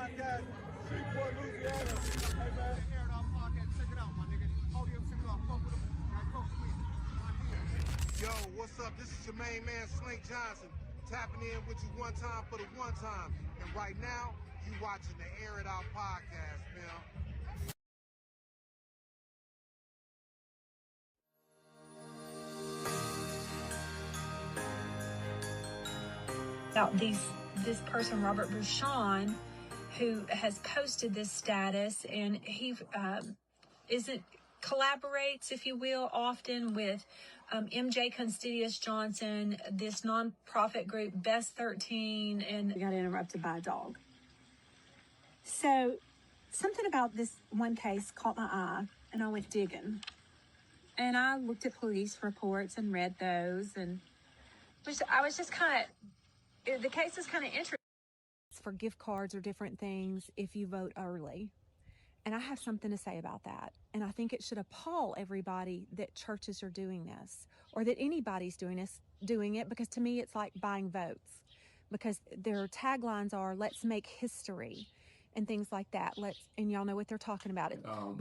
Podcast, Shreveport, Louisiana. Hey, man. Air It Out Podcast. Check it out, my nigga. Audio, check it out. Fuck with them. Right, fuck with me. Yo, what's up? This is your main man, Slink Johnson, tapping in with you one time for the one time. And right now, you watching the Air It Out Podcast, man. About this person, Robert Bouchon, who has posted this status, and he collaborates, if you will, often with MJ Constidious Johnson, this nonprofit group Best 13, and got interrupted by a dog. So something about this one case caught my eye, and I went digging. And I looked at police reports and read those, and I was just kind of, the case is kind of interesting. For gift cards or different things if you vote early. And I have something to say about that. And I think it should appall everybody that churches are doing this, or that anybody's doing it, because to me it's like buying votes, because their taglines are "Let's make history" and things like that. And y'all know what they're talking about.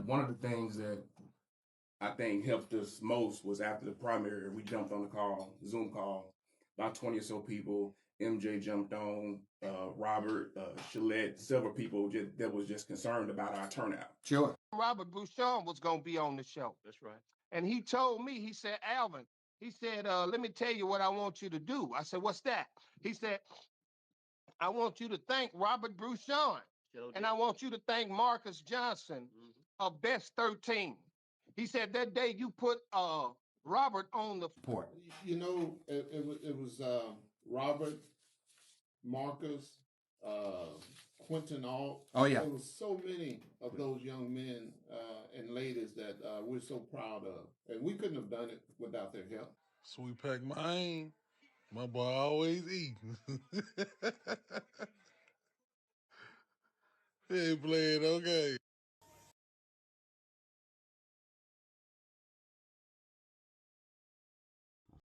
One of the things that I think helped us most was after the primary, we jumped on the call, Zoom call, about 20 or so people. MJ jumped on, Robert, Shalette, several people that was just concerned about our turnout. Sure. Robert Bouchon was going to be on the show. That's right. And he told me, he said, Alvin, he said, let me tell you what I want you to do. I said, what's that? He said, I want you to thank Robert Bouchon. And I want you to thank Marcus Johnson of Best 13. He said that day you put Robert on the report. You know, it was Robert, Marcus, Quentin Alt. Oh, yeah. There was so many of those young men and ladies that we're so proud of. And we couldn't have done it without their help. Sweet Pac Man. My boy always eating. Hey, playing okay.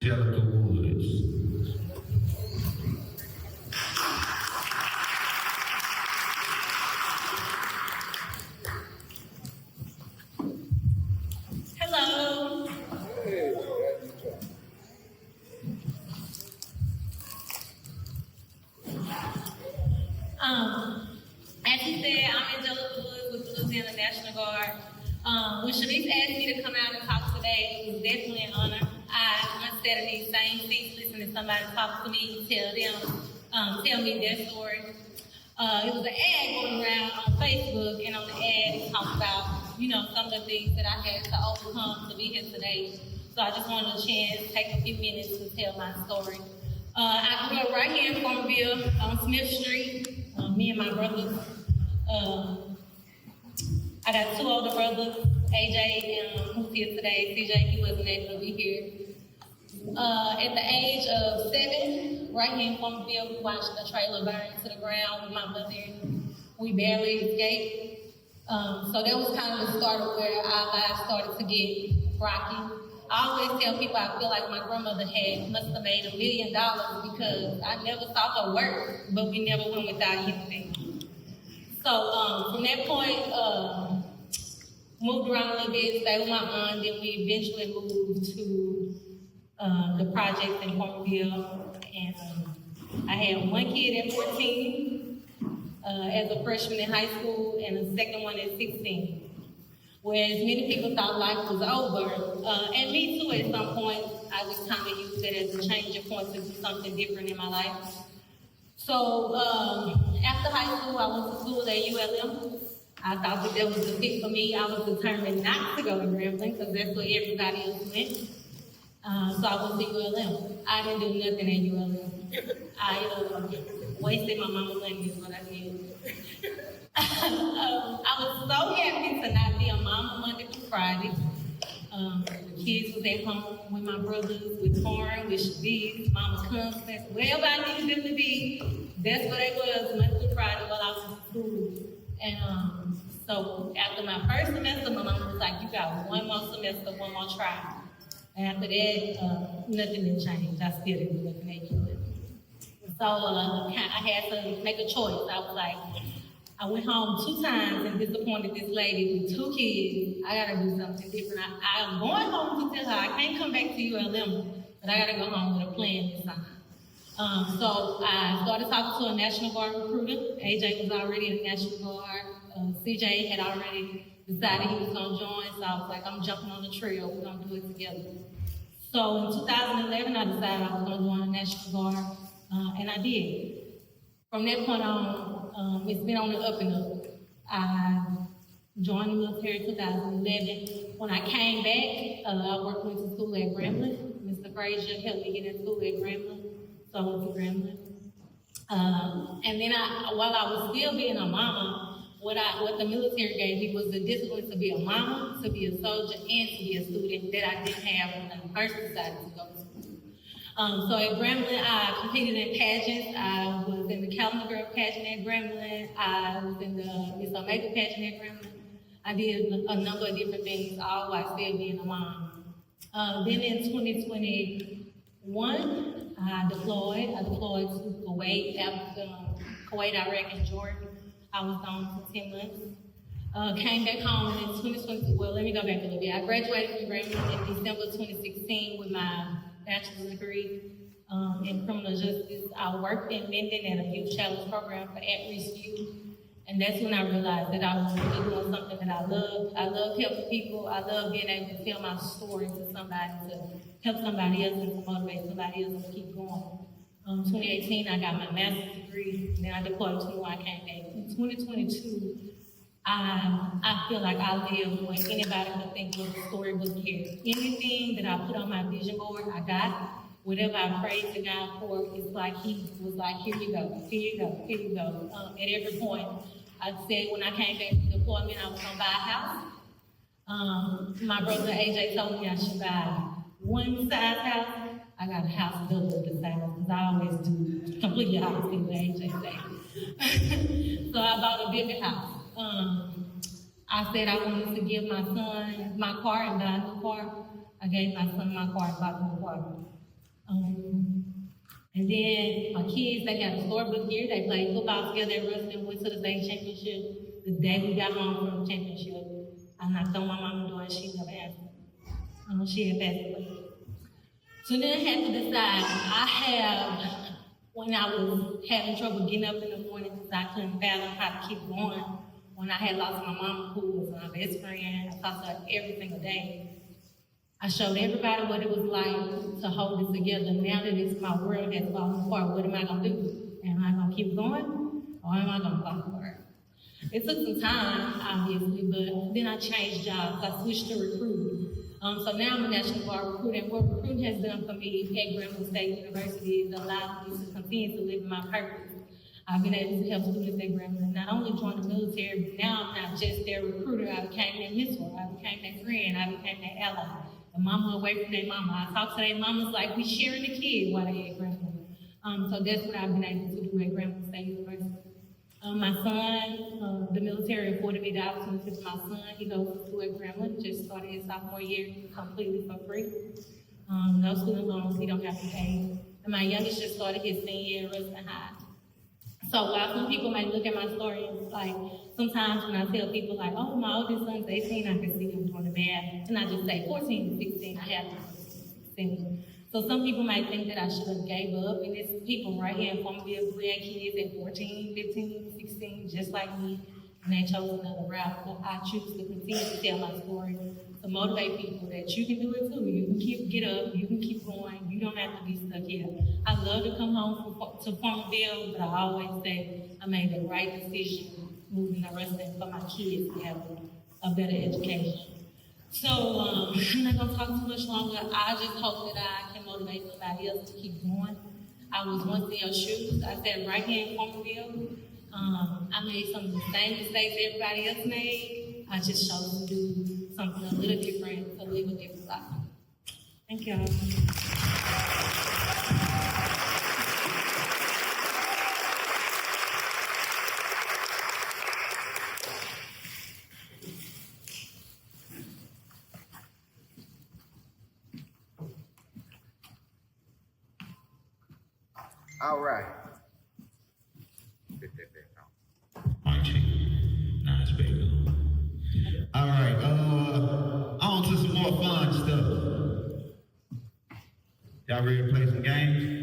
Jellicoe Woods. hello. As he said, I'm in Jellicoe Woods with the Louisiana National Guard. When Shanice asked me to come out and talk today, it was definitely an honor. I once sat in these same seats listening to somebody talk to me, tell me their story. It was an ad going around on Facebook, and on the ad it talked about, some of the things that I had to overcome to be here today. So I just wanted a chance to take a few minutes to tell my story. I grew up right here in Farmerville on Smith Street. Me and my brothers. I got two older brothers, AJ, who's here today. CJ, he wasn't able to be here. At the age of 7, right here in Farmerville, we watched a trailer burn to the ground with my mother. We barely escaped. So that was kind of the start of where our lives started to get rocky. I always tell people I feel like my grandmother must have made $1 million because I never saw her work, but we never went without anything. So from that point, moved around a little bit, stayed with my aunt, then we eventually moved to the project in Farmerville. And I had one kid at 14 as a freshman in high school, and a second one at 16. Whereas many people thought life was over, and me too at some point. I just kind of used it as a change of point to do something different in my life. So after high school, I went to school at ULM. I thought that was the fit for me. I was determined not to go to Grambling because that's where everybody else went. So I went to ULM. I didn't do nothing at ULM. I wasted my mama's money is what I did. I was so happy to not be a mama Monday through Friday. The kids was at home with my brothers, with Torrin, with Shanice, Mama Constance, wherever I needed them to be. That's where they was Monday through Friday while I was in school. And so after my first semester, my mama was like, "You got one more semester, one more try." And after that, nothing had changed. I still didn't do nothing at ULM. So I had to make a choice. I was like, I went home 2 times and disappointed this lady with 2 kids. I gotta do something different. I'm going home to tell her I can't come back to ULM, but I gotta go home with a plan this time. So I started talking to a National Guard recruiter. AJ was already in the National Guard. CJ had already decided he was gonna join, so I was like, I'm jumping on the trail, we're gonna do it together. So in 2011, I decided I was gonna join the National Guard, and I did. From that point on, it's been on the up and up. I joined the military in 2011. When I came back, I went to school at Grambling. Mr. Frazier helped me get in school at Grambling, so I went to Grambling. And then while I was still being a mama, what the military gave me was the discipline to be a mama, to be a soldier, and to be a student that I didn't have when I first decided to go to school. So at Grambling, I competed in pageants. I was in the Calendar Girl pageant at Grambling. I was in the Miss Omega pageant at Grambling. I did a number of different things, all while still being a mom. Then in 2021, I deployed to Kuwait, Iraq, and Jordan. I was gone for 10 months. Came back home in 2022. Well, let me go back a little bit. I graduated from Grambling in December 2016 with my bachelor's degree in criminal justice. I worked in Minden at a youth challenge program for at-risk youth. And that's when I realized that I was really doing something that I loved. I love helping people. I love being able to tell my story to somebody, to help somebody else and to motivate somebody else to keep going. 2018, I got my master's degree, and then I deployed to when I came back. In 2022, I feel like I lived when anybody could think of the story was here. Anything that I put on my vision board, I got. Whatever I prayed to God for, it's like He was like, here you go, here you go, here you go. At every point, I said when I came back from deployment, I was gonna buy a house. My brother AJ told me I should buy one size house. I got a house double the size, because I always do completely opposite what AJ said. So I bought a bigger house. I said I wanted to give my son my car and buy a new car. I gave my son my car and bought a new car. And then my kids, they had a storybook here. They played football together at Ruston, went to the state championship. The day we got home from the championship, I knocked on my mama's door and she never answered. She had passed away. So then I had to decide. When I was having trouble getting up in the morning because I couldn't fathom how to keep going, when I had lost my mama, who was my best friend, I talked to her every single day. I showed everybody what it was like to hold this together. Now that it's my world that's falling apart, what am I gonna do? Am I gonna keep going, or am I gonna fall apart? It took some time, obviously, but then I changed jobs. I switched to recruiting. So now I'm a National Guard recruiter, and what recruiting has done for me at Grambling State University is allowed me to continue to live my purpose. I've been able to help students at Grambling not only join the military, but now I'm not just their recruiter. I became their mentor. I became their friend. I became their ally. The mama away from their mama. I talk to their mamas like we sharing the kid while they at Grambling. So that's what I've been able to do at Grambling State University. My son, the military afforded me the opportunity for my son. He goes to school at Grambling, just started his sophomore year completely for free. No student loans, he don't have to pay. And my youngest just started his senior year at Ruston High. So while some people might look at my story and like, sometimes when I tell people like, oh, my oldest son's 18, I can see him doing the math. And I just say 14 to 16, I have 16. So some people might think that I should have gave up, and it's people right here in Farmerville who had kids at 14, 15, 16, just like me, and they chose another route. But I choose to continue to tell my story to motivate people that you can do it too. You can get up, you can keep going, you don't have to be stuck here. I love to come home to Farmerville, but I always say I made the right decision moving to Ruston for my kids to have a better education. So I'm not gonna talk too much longer. I just hope that I can motivate somebody else to keep going. I was once in your shoes. I sat right here in Farmerville. I made some of the same mistakes everybody else made. I just chose to do something a little different, to live a different life. Thank y'all. All right. Archie. All right, on to some more fun stuff. Y'all ready to play some games?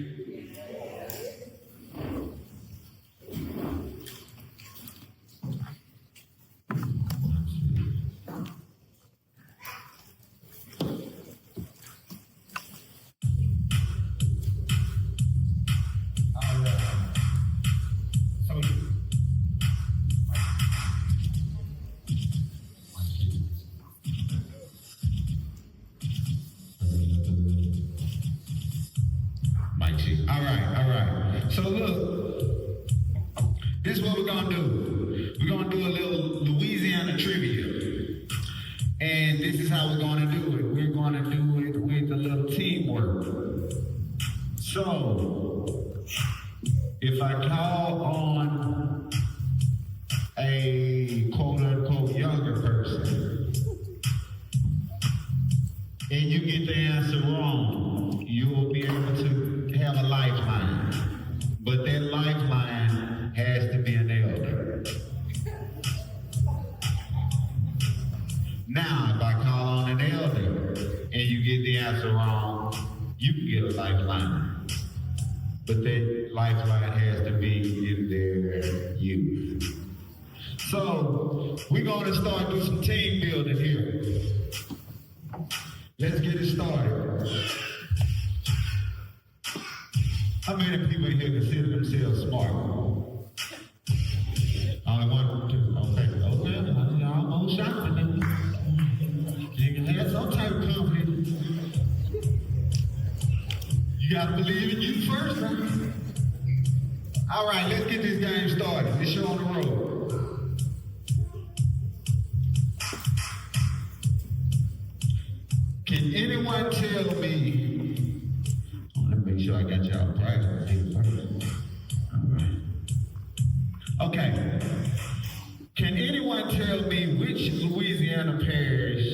All right. So look, this is what we're gonna do. We're gonna do a little Louisiana trivia. And this is how we're gonna do it. We're gonna do it with a little teamwork. So, if I call on a quote-unquote younger person, and you get the answer wrong, you will be able to have a lifeline. But that lifeline has to be an elder. Now, if I call on an elder and you get the answer wrong, you can get a lifeline. But that lifeline has to be in their youth. So, we're going to start with some team building here. Let's get it started. How many people in here consider themselves smart? Only one, two. Okay. Y'all almost shot me. You can have some type of confidence. You gotta believe in you first, right? All right, let's get this game started. This show on the road. Can anyone tell me? Let me make sure I got y'all private. All right. Okay. Can anyone tell me which Louisiana parish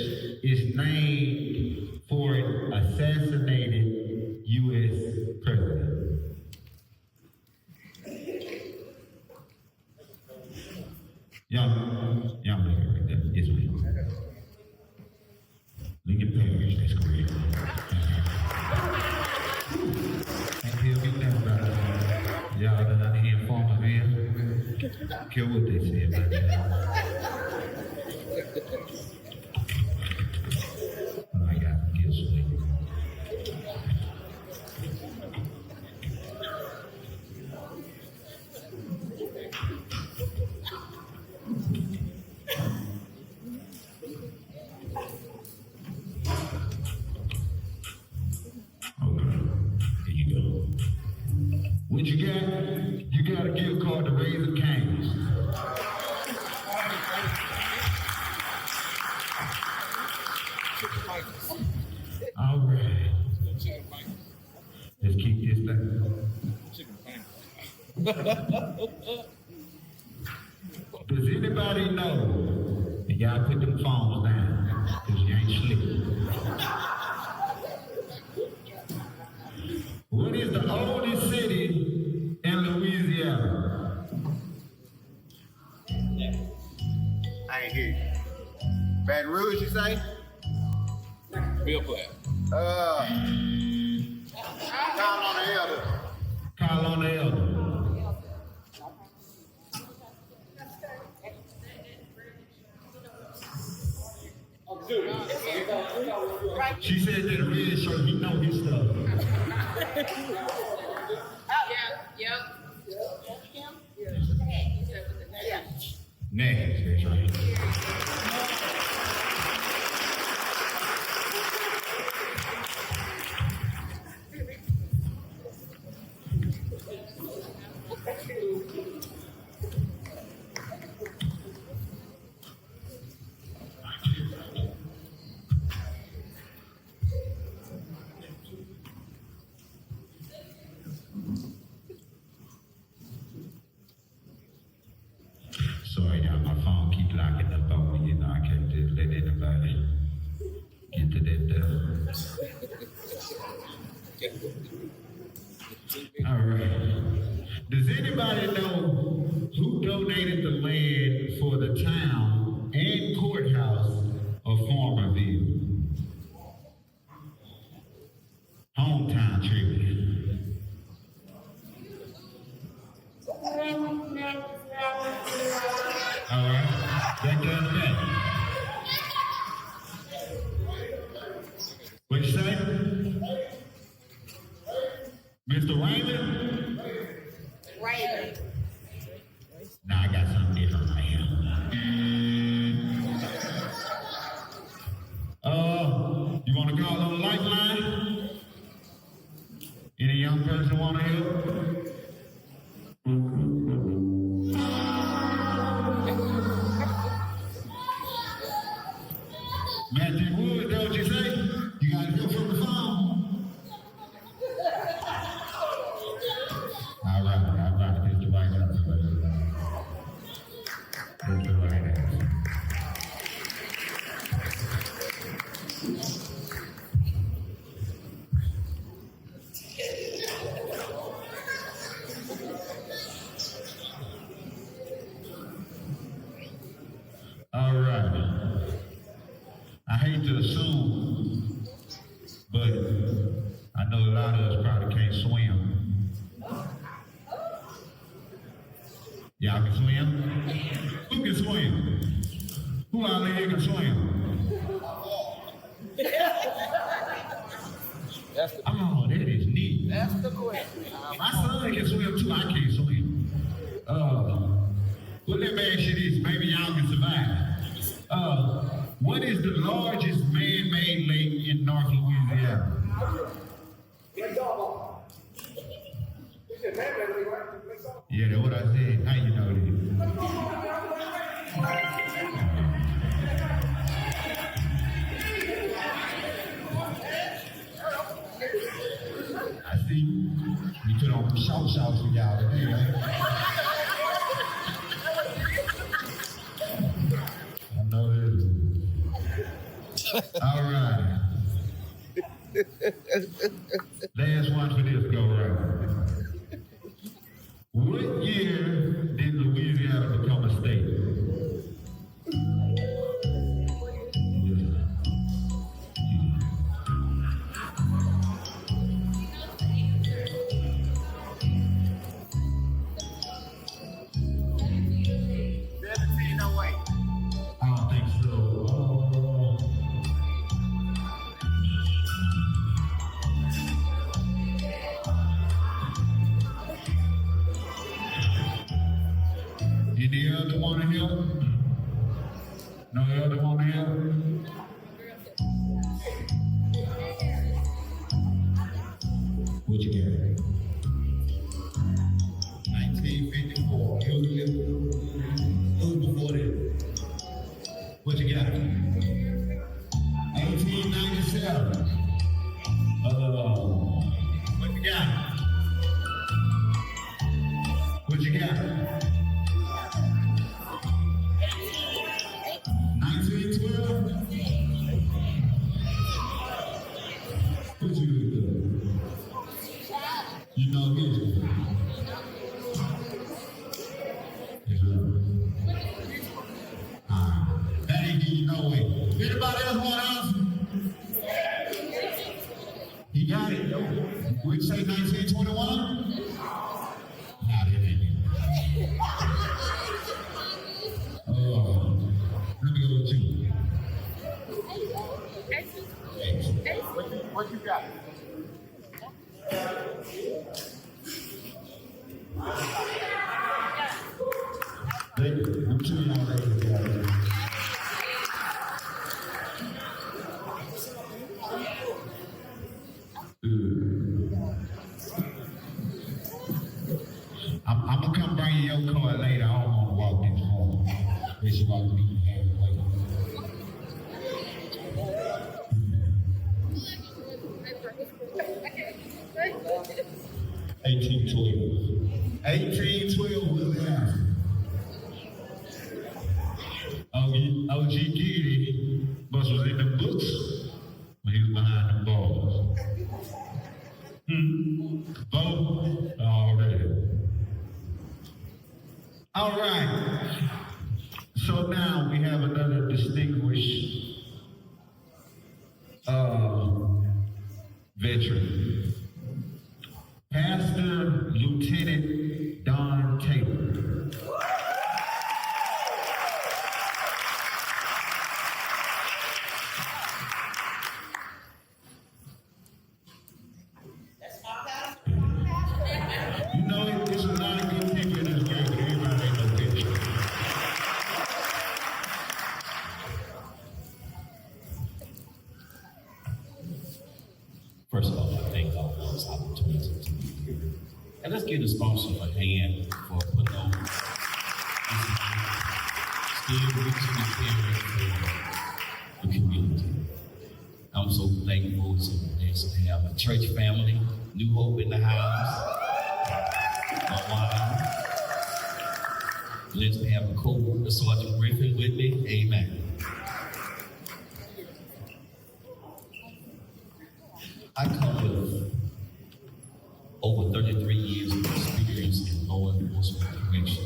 is named for an assassinated U.S. president? Y'all make it right there. Yes, please. Lincoln Parish, that's correct. Can't tell me nothing about it. Y'all done out here in Farmerville. Care what they say about that. I got to get sleep. What you got? You got a gift card to Raising Cane's. All right. Let's keep this thing. Does anybody know? And y'all put them phones down, because you ain't slick. What is the oldest city in Louisiana? I ain't hear you. Baton Rouge, you say? Bill Platt. Call on the elder. Call on the elder. She said that a red shirt, he know his stuff. Next, that's right. Sorry, y'all, my phone keep locking up on me. You know, I can't just let anybody get to that door. All right. Does anybody know who donated the land for the town and courthouse of Farmerville? Hometown trivia. All right, that does that. What you say? Mr. Raymond? Raymond. Nah, I got something different right here. You want to call on the lifeline? Any young person want to help? Matthew Wood, don't you say? You got to go from the phone. All right. Here's the right answer, baby. Here's the right answer. All right. I hate to assume, but I know a lot of us probably can't swim. Y'all can swim? Who can swim? Who out here can swim? Oh, that is neat. That's the question. My son can swim too. I can't swim. Well, let me ask you this. Maybe y'all can survive. What is the largest man-made lake in North Louisiana? Yeah, that's what I said. How you know that? I see. We put on shorts for y'all today, right? I know this. All right. Last one for this go round. What year did Louisiana become a state? I don't think so. Any other want to help? No other want to help? What you got? 1954. Who before that? What you got? 1897. What you got? What you got? 1912? What you do? You know history. That ain't give you no way. Anybody else want to answer? He got it. Would you say 1921? Nah, that ain't it. Let me go with you. What you got? Thank you. I'm sure y'all ready to go. I'm gonna come bring you your car later. I don't want to walk this home. This is what we have to wait. 1812. 1812 was the answer. OG Giddy was in the books when he was behind the bars. Vote already. veteran, Pastor Lieutenant Don Taylor. You know, there's a lot of good people in this game, but everybody ain't no veteran. First of all, I thank God for this opportunity to be here. And let's give the sponsor a hand for putting on this still reaching the caring for the community. I'm so thankful, so blessed to have a church family, New Hope in the house, my wife. Blessed to have a co-worker, Sergeant Griffin, with me. Amen. I come with over 33 years of experience in law enforcement correction,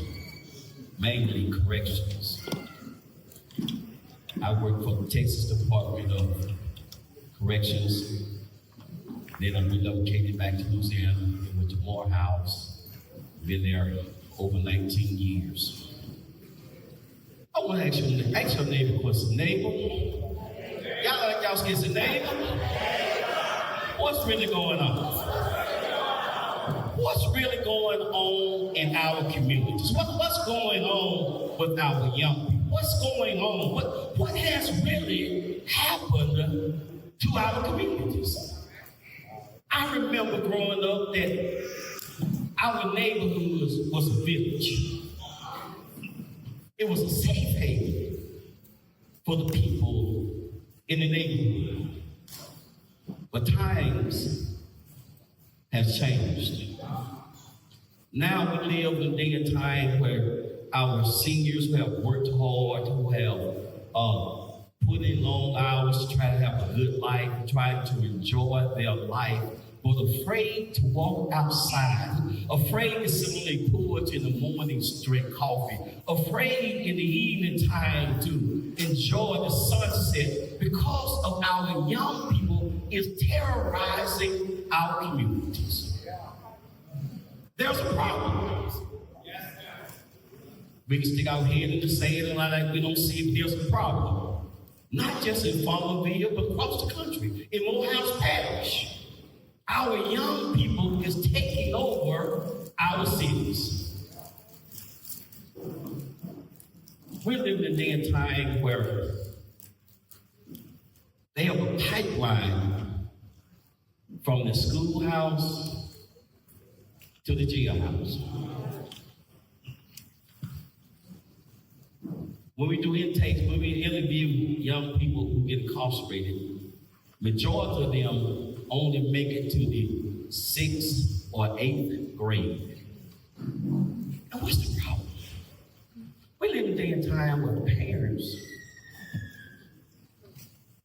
mainly corrections. I work for the Texas Department of Corrections. Then I relocated back to Louisiana and went to Morehouse. Been there over 19 years. I want to ask your neighbor a question. Neighbor, y'all scared to say neighbor? What's really going on? What's really going on in our communities? What's going on with our young people? What's going on? What has really happened to our communities? I remember growing up that our neighborhood was a village. It was a safe haven for the people in the neighborhood. But times has changed. Now we live in a day and time where our seniors who have worked hard, who have put in long hours to try to have a good life, trying to enjoy their life, but afraid to walk outside, afraid to simply porch in the morning to drink coffee, afraid in the evening time to enjoy the sunset because of our young people is terrorizing our communities. There's a problem. We can stick our head in the sand and like we don't see if there's a problem. Not just in Farmerville, but across the country, in Morehouse Parish. Our young people is taking over our cities. We're living in a day and time where they have a pipeline from the schoolhouse to the jailhouse. When we do intakes, when we interview young people who get incarcerated, majority of them only make it to the 6th or 8th grade. And what's the problem? We live in a day and time where parents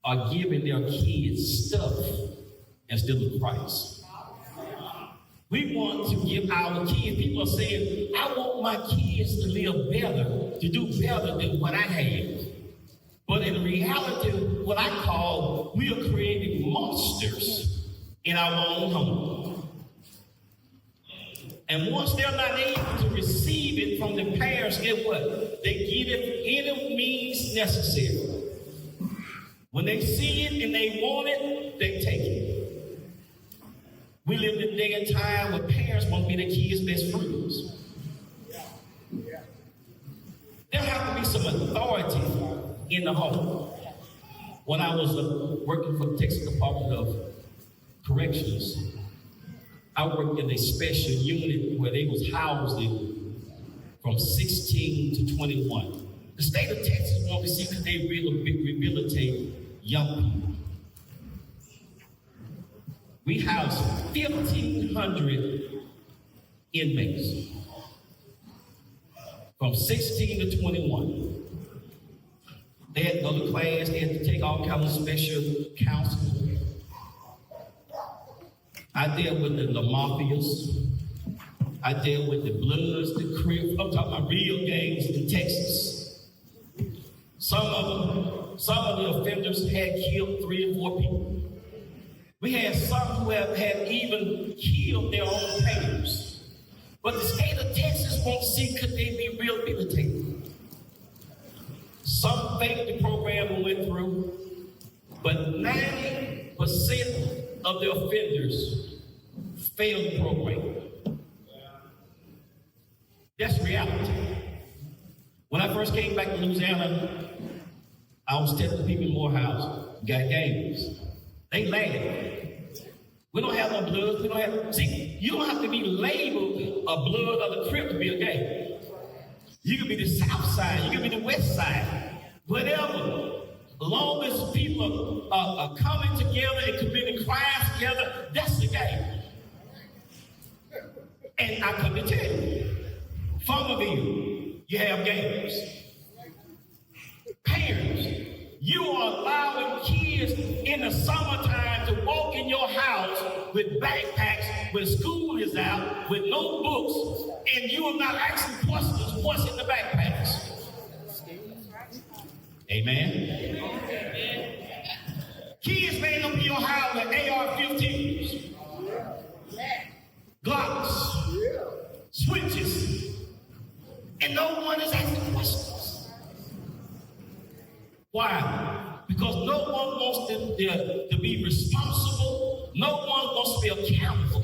are giving their kids stuff instead of Christ. We want to give our kids, people are saying, I want my kids to live better, to do better than what I have. But in reality, what I call, we are creating monsters in our own home. And once they're not able to receive it from the parents, get what? They get it any means necessary. When they see it and they want it, they take it. We live in a day and time where parents want to be their kids' best friends. There have to be some authority in the home. When I was working for the Texas Department of Corrections, I worked in a special unit where they was housed from 16 to 21. The state of Texas wanted to see that they rehabilitate young people. We housed 1,500 inmates from 16 to 21. They had to go to class, they had to take all kinds of special counseling. I dealt with the mafias. I dealt with the Bloods, the Crips. I'm talking about real gangs in Texas. Some of them some of the offenders had killed 3 or 4 people. We had some who have had even killed their own parents. But the state of Texas wants to see could they be rehabilitated. Some faked the program and went through, but 90% of the offenders failed the program. That's reality. When I first came back to Louisiana, I was telling the people in Morehouse, got gangs. They laughed. We don't have no bloods. We don't have. See, you don't have to be labeled a blood of the Crip to be a gang. You can be the South Side. You can be the West Side. Whatever. As long as people are coming together and committing crimes together, that's the gang. And I come to tell you, Farmerville, you have gangs. Parents, you are allowing kids in the summertime to walk in your house with backpacks when school is out, with no books, and you are not asking questions what's in the backpacks. Amen? Kids may up in your house with AR-15s, Glocks, switches, and no one is asking questions. Why? Because no one wants to be responsible. No one wants to be accountable.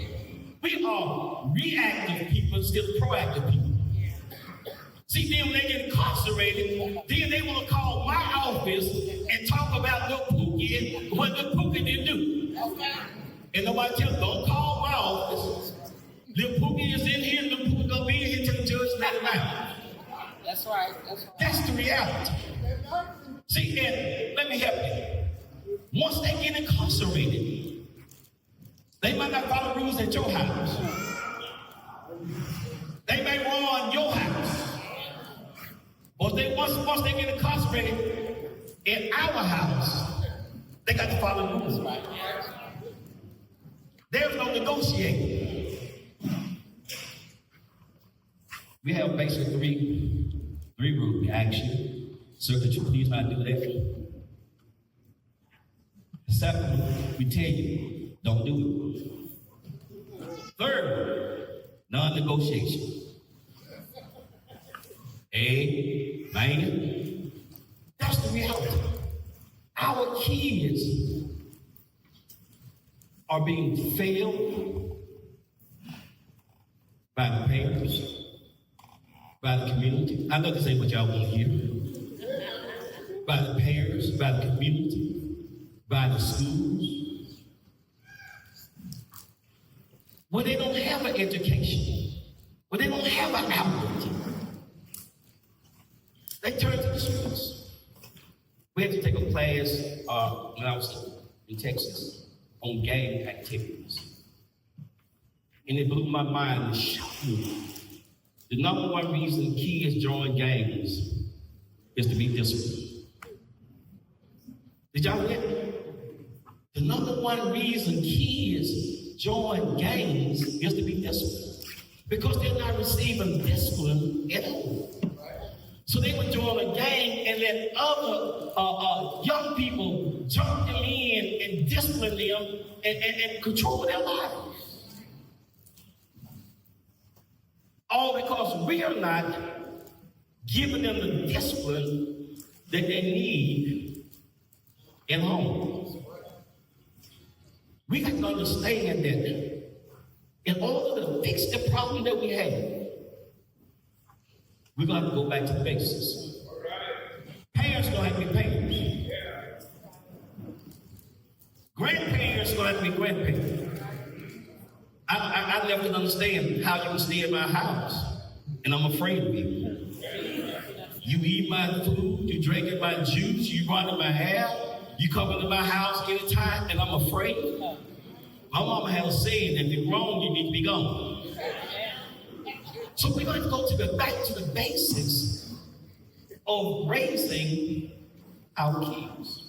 We are reactive people instead of proactive people. See, then when they get incarcerated, then they want to call my office and talk about Lil Pookie, what Lil Pookie didn't do. Okay. And nobody tells them, don't call my office. Lil Pookie is in here, Lil Pookie gonna be in here till the judge let him out. That's right. That's right. That's the reality. See, and let me help you. Once they get incarcerated, they might not follow rules at your house. They may run your house. But once they get incarcerated in our house, they got to follow the rules. Right? There's no negotiating. We have basically three rules. We ask you, sir, could you please not do that? Second, we tell you, don't do it. Third, non-negotiation. Amen. That's the reality. Our kids are being failed by the parents, by the community. I know this ain't what y'all want to hear. By the parents, by the community, by the schools. Where they don't have an education, where they don't have an outlet. They turn to the streets. We had to take a class when I was in Texas on gang activities. And it blew my mind and shocked me. The number one reason kids join gangs is to be disciplined. Did y'all get it? The number one reason kids join gangs is to be disciplined. Because they're not receiving discipline at all. So they would join a gang and let other young people jump them in and discipline them and control their lives. All because we are not giving them the discipline that they need in home. We have to understand that in order to fix the problem that we have, we're going to have to go back to the basics. Parents are going to have to be parents. Grandparents are going to have to be grandparents. I never can understand how you can stay in my house, and I'm afraid of you. You eat my food, you drink my juice, you run in my hair, you come into my house anytime, and I'm afraid. My mama had a saying that if you're wrong, you need to be gone. So we're going to go back to the basics of raising our kids.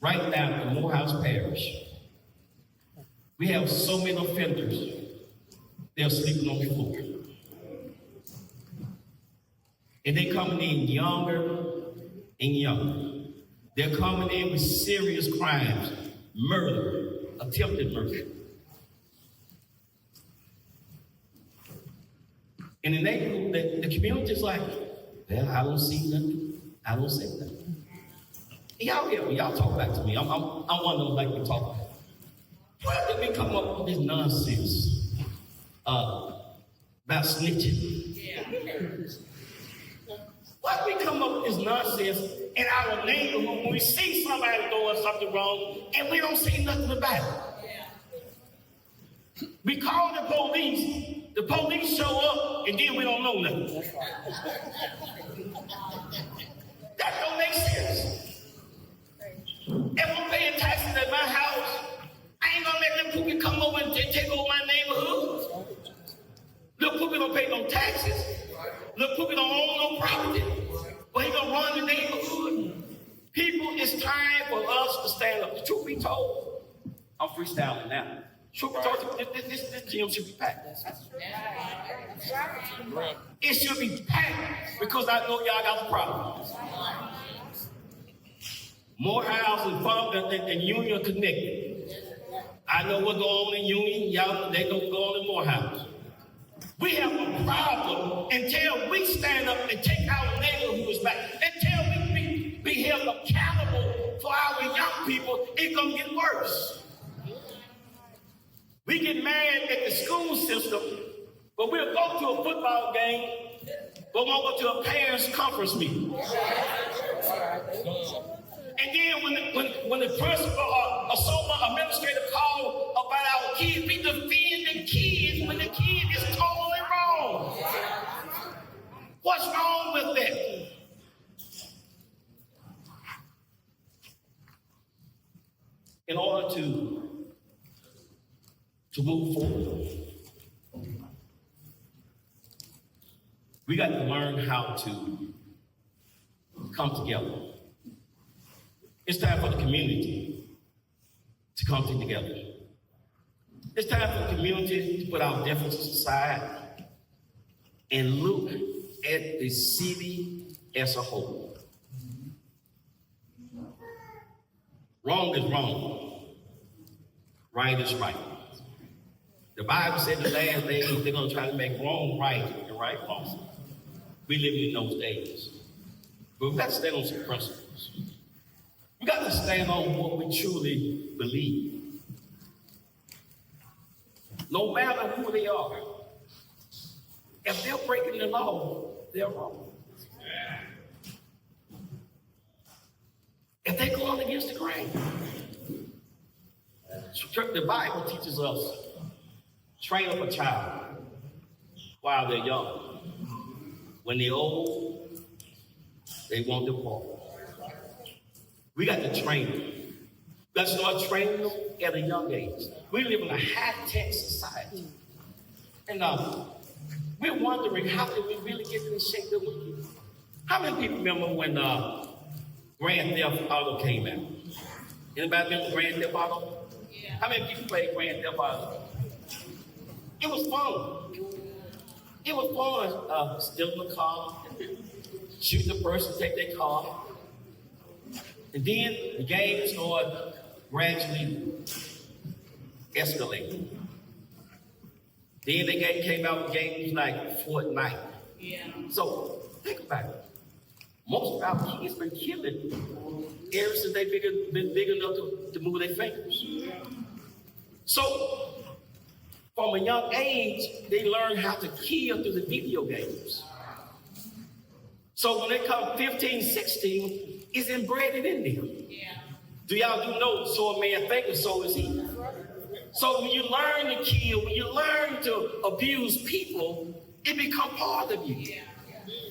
Right now in Morehouse Parish, we have so many offenders, they're sleeping on the floor. And they're coming in younger and young. They're coming in with serious crimes, murder, attempted murder. In the neighborhood, the community is like, well, I don't see nothing. I don't say nothing. Y'all hear me? Y'all talk back to me. I'm one of them like to talk. Where did we come up with this nonsense about snitching? Yeah. Why did we come up with this nonsense in our neighborhood when we see somebody doing something wrong and we don't say nothing about it? Yeah. We call the police show up, and then we don't know nothing. That don't make sense. If I'm paying taxes at my house, I ain't gonna let them people come over and take over my neighborhood. Little people don't pay no taxes. Little people don't own no property. But he gonna run the neighborhood. People, it's time for us to stand up. The truth be told, I'm freestyling now. Truth be told, this gym should be packed. It should be packed because I know y'all got problems. Morehouse and Union connected. I know what's going on in Union. Y'all, they don't go on in Morehouse. We have a problem until we stand up and take our neighborhoods back. Until we be held accountable for our young people, it's gonna get worse. We get mad at the school system, but we'll go to a football game, but won't go to a parents' conference meeting. And then when the principal or someone administrator call about our kids, we defend the kids when the kid is totally wrong. What's wrong with that? In order to move forward, we got to learn how to come together. It's time for the community to come together. It's time for the community to put our differences aside and look at the city as a whole. Wrong is wrong. Right is right. The Bible said the last days they're going to try to make wrong right and right wrong. We live in those days. But we've got to stand on some principles. We got to stand on what we truly believe. No matter who they are, if they're breaking the law, they're wrong. If they're going against the grain, the Bible teaches us, train up a child while they're young. When they're old, they won't depart. We got to train them. We got to start training them at a young age. We live in a high-tech society. And we're wondering, how did we really get in shape that we do? How many people remember when Grand Theft Auto came out? Anybody remember Grand Theft Auto? Yeah. How many people played Grand Theft Auto? It was fun. It was fun stealing a car, shooting the person, take their car. And then the game started gradually escalating. Then they came out with games like Fortnite. Yeah. So think about it. Most of our kids been killing ever since they've been big enough to move their fingers. So from a young age, they learn how to kill through the video games. So when they come 15, 16, it's embedded in them. Yeah. Do y'all know, so a man thinketh, so is he. So when you learn to kill, when you learn to abuse people, it becomes part of you. Yeah.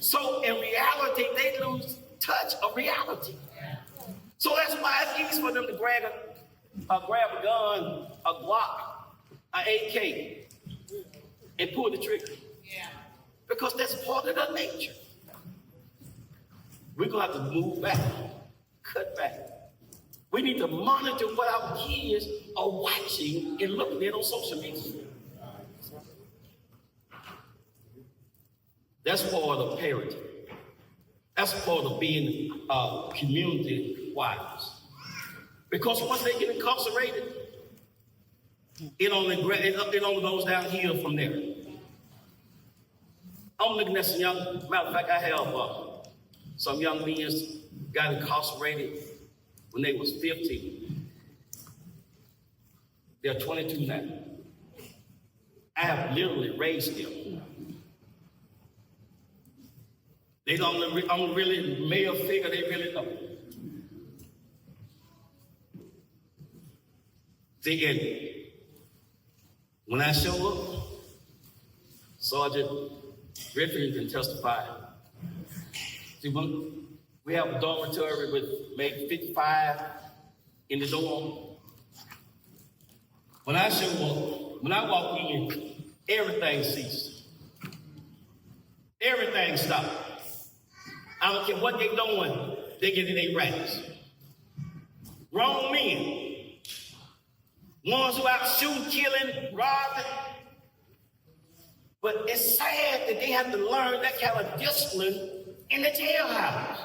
So in reality, they lose touch of reality. Yeah. So that's why it's easy for them to grab a gun, a Glock, an AK, and pull the trigger. Yeah. Because that's part of their nature. We're going to have to move back, cut back. We need to monitor what our kids are watching and looking at on social media. That's part of parenting. That's part of being community wise. Because once they get incarcerated, it only goes downhill from there. I'm looking at some young, matter of fact, I have some young men got incarcerated when they was 15. They're 22 now. I have literally raised them. They don't really male figure, they really don't. See, and when I show up, Sergeant Griffin can testify. See, when we have a dormitory with maybe 55 in the dorm. When I show up, when I walk in, everything ceases. Everything stops. I don't care what they're doing, they get in their raps. Grown men, ones who out shooting, killing, robbing. But it's sad that they have to learn that kind of discipline in the jailhouse.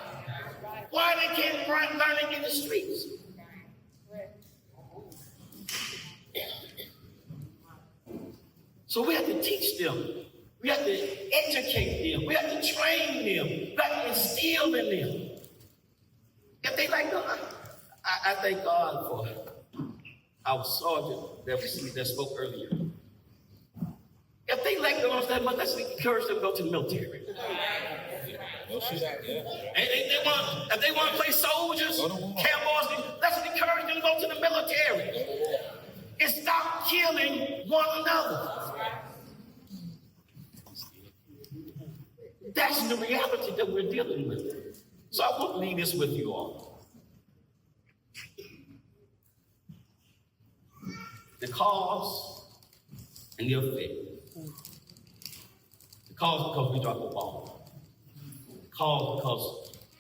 Why they can't learn it in the streets? So we have to teach them. We have to educate them. We have to train them. We have to instill in them. If they like God, I thank God for our sergeant that spoke earlier. If they like God that much, let's encourage them to go to the military. If they want to play soldiers, cowboys, let's encourage them to go to the military. And stop killing one another. That's the reality that we're dealing with. So I want to leave this with you all. The cause and the effect. The cause because we drop the ball. The cause because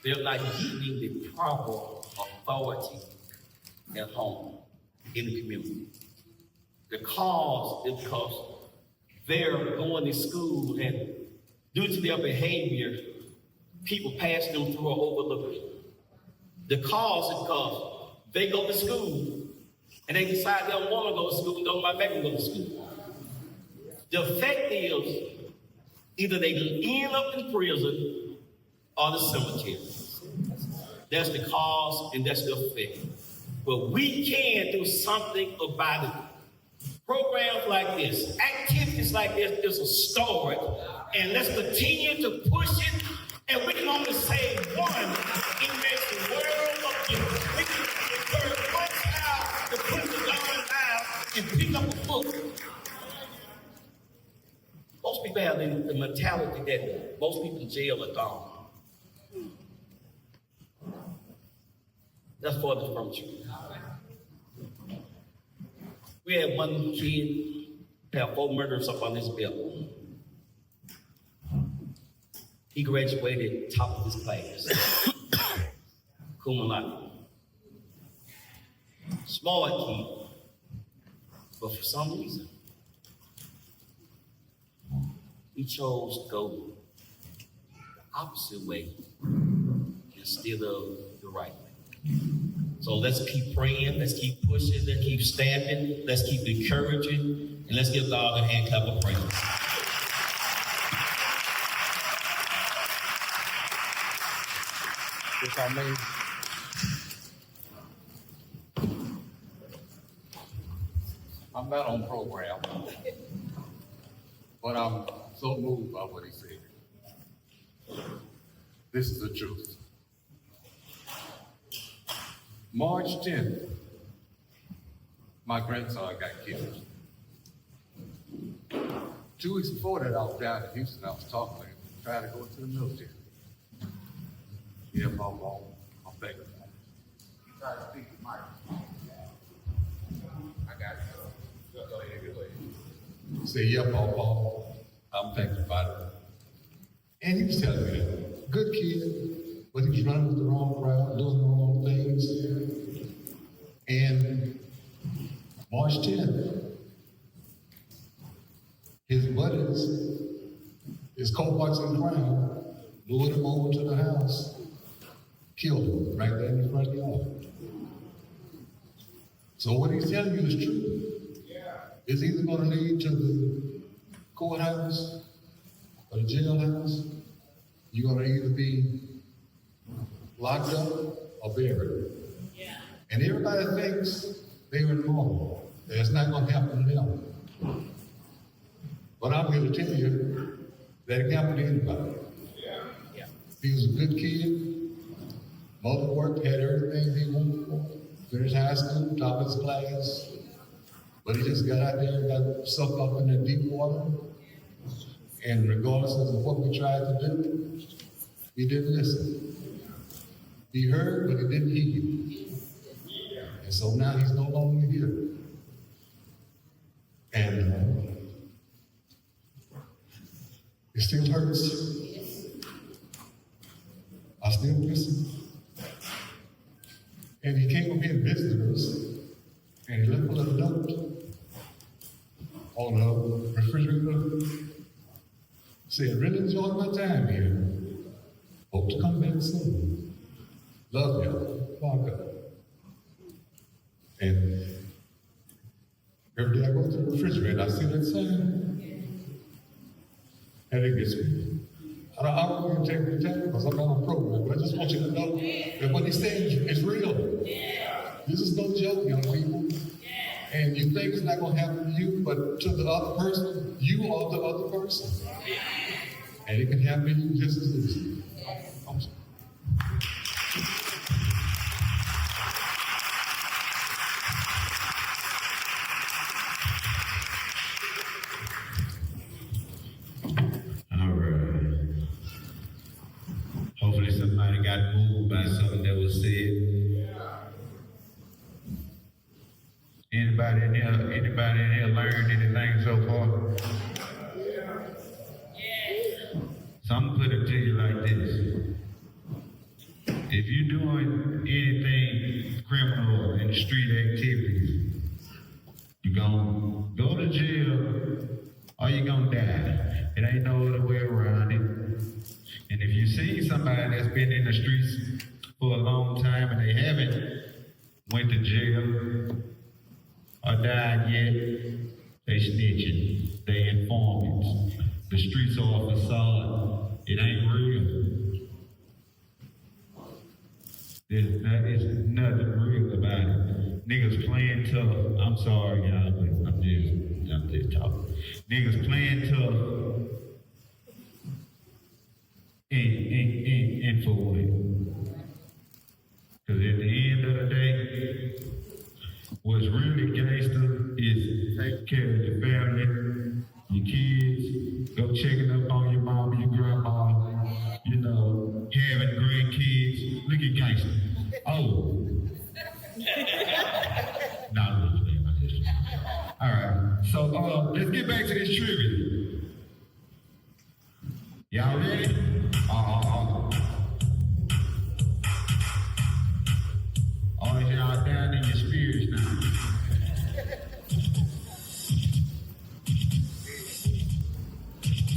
they're not giving the proper authority at home, in the community. The cause is because they're going to school and due to their behavior, people pass them through or overlook it. The cause is because they go to school and they decide they don't want to go to school and don't want to make them go to school. The effect is either they end up in prison or the cemetery. That's the cause and that's the effect. But we can do something about it. Programs like this, activities like this is a start, and let's continue to push it, and we can only save one. It makes the world of difference. We can encourage one child to put the gun down and pick up a book. Most people have the mentality that most people in jail are gone. That's far from true. We had one kid have 4 murders up on his belt. He graduated top of his class. Cum laude. Smart kid. But for some reason, he chose to go the opposite way instead of the right way. So let's keep praying, let's keep pushing, let's keep standing, let's keep encouraging, and let's give God a hand clap of praise. If I may. I'm not on program, but I'm so moved by what he said. This is the truth. March 10th, my grandson got killed. 2 weeks before that, I was down in Houston. I was talking to him, trying to go into the military. Yeah, I'm thinking about it. You try to speak to Mike. I got it. Go ahead. Say, yeah, Papa, I'm thinking about it. And he was telling me, good kid, but he was running with the wrong crowd, doing the wrong things. And March 10th, his buddies, his co-partners in crime, lured him over to the house, killed him right there in the front yard. So what he's telling you is true. It's either going to lead to the courthouse or the jailhouse. You're going to either be locked up or buried. And everybody thinks they're immortal. That's not going to happen to them. But I'm here to tell you that it can happen to anybody. He was a good kid. Mother worked, had everything he wanted for. Finished high school, top of his class. But he just got out there and got sucked up in the deep water. And regardless of what we tried to do, he didn't listen. He heard, but he didn't heed. And so now he's no longer here. And it still hurts. I still miss him. And he came up here and visited us, and he left a little note on the refrigerator. Said, really enjoyed my time here. Hope to come back soon. Love you. Parker. And every day I go to the refrigerator, I see that sign. And it gets me. I don't want to take the time because I'm not on program, but I just want you to know that what he's saying is real. This is no joke, young people. And you think it's not going to happen to you, but to the other person, you are the other person. And it can happen to you just as easily. Hopefully somebody got moved by something that was said. Anybody in here learned anything so far? So I'm gonna put it to you like this. If you're doing anything criminal in street activities, you're gonna go to jail or you're gonna die. It ain't no other way around it. And if you see somebody that's been in the streets for a long time and they haven't went to jail or died yet, they snitching, they informants. The streets are a facade. It ain't real. There's nothing real about it. Niggas playing tough. I'm sorry, y'all, but I'm just talking. Niggas playing tough. And for what? Because at the end of the day, what's really gangsta is taking care of your family, your kids, go checking up on your mom, your grandma, having grandkids. Look at gangsta. Oh. Not really about this. All right. So let's get back to this trivia. Y'all ready? All y'all down in your spirits now.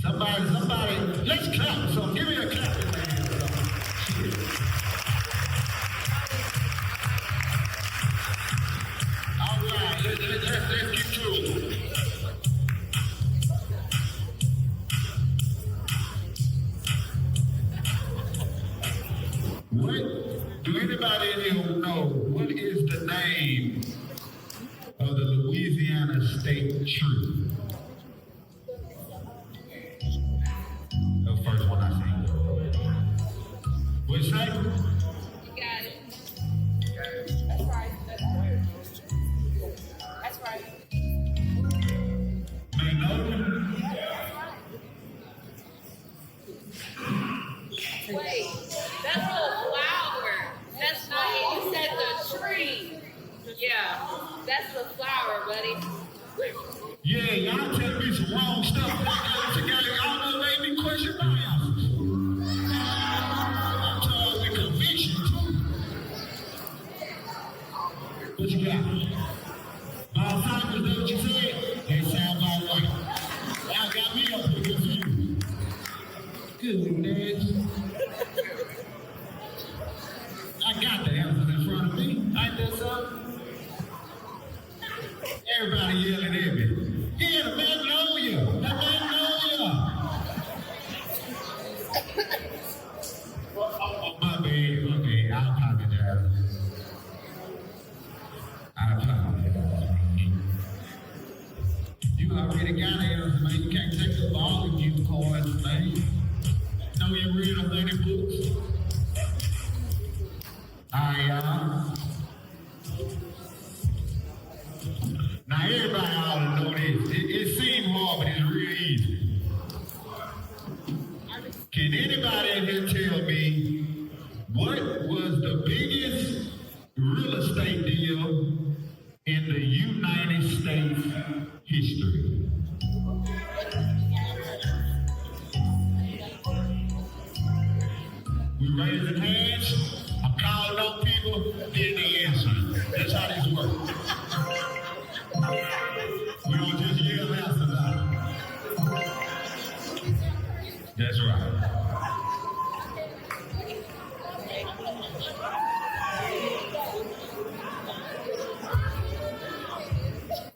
Somebody, let's clap. So give me a clap. All right, let's get to it. Do anybody in here know what is the name of the Louisiana state tree? The first one I seen. What'd you say? You got it. That's right. That's right. Magnolia? Wait, that's a flower. That's not, you said the tree. Yeah, that's the flower, buddy. Yeah, y'all tell me some wrong stuff. Y'all done made me question my answers. I'm told with conviction, too. What you got? Bob Cypress, is that what you said? That sounds about right. Y'all got me up here confused. Goodness. I got the answers in front of me. Ain't that something? Everybody yelling at me. Yeah, the Magnolia! The Magnolia! Oh, my bad. Okay, I apologize. You already got an answer, man. You can't take up all the gift cards, man. Know you read 100 books? Alright, y'all. Now everybody ought to know this. It seems hard, but it's real easy. Can anybody in here tell me what was the biggest real estate deal in the United States history? We raising hands, I'm calling on people, then they answer. That's how this works. We don't just yell answers out. That's right.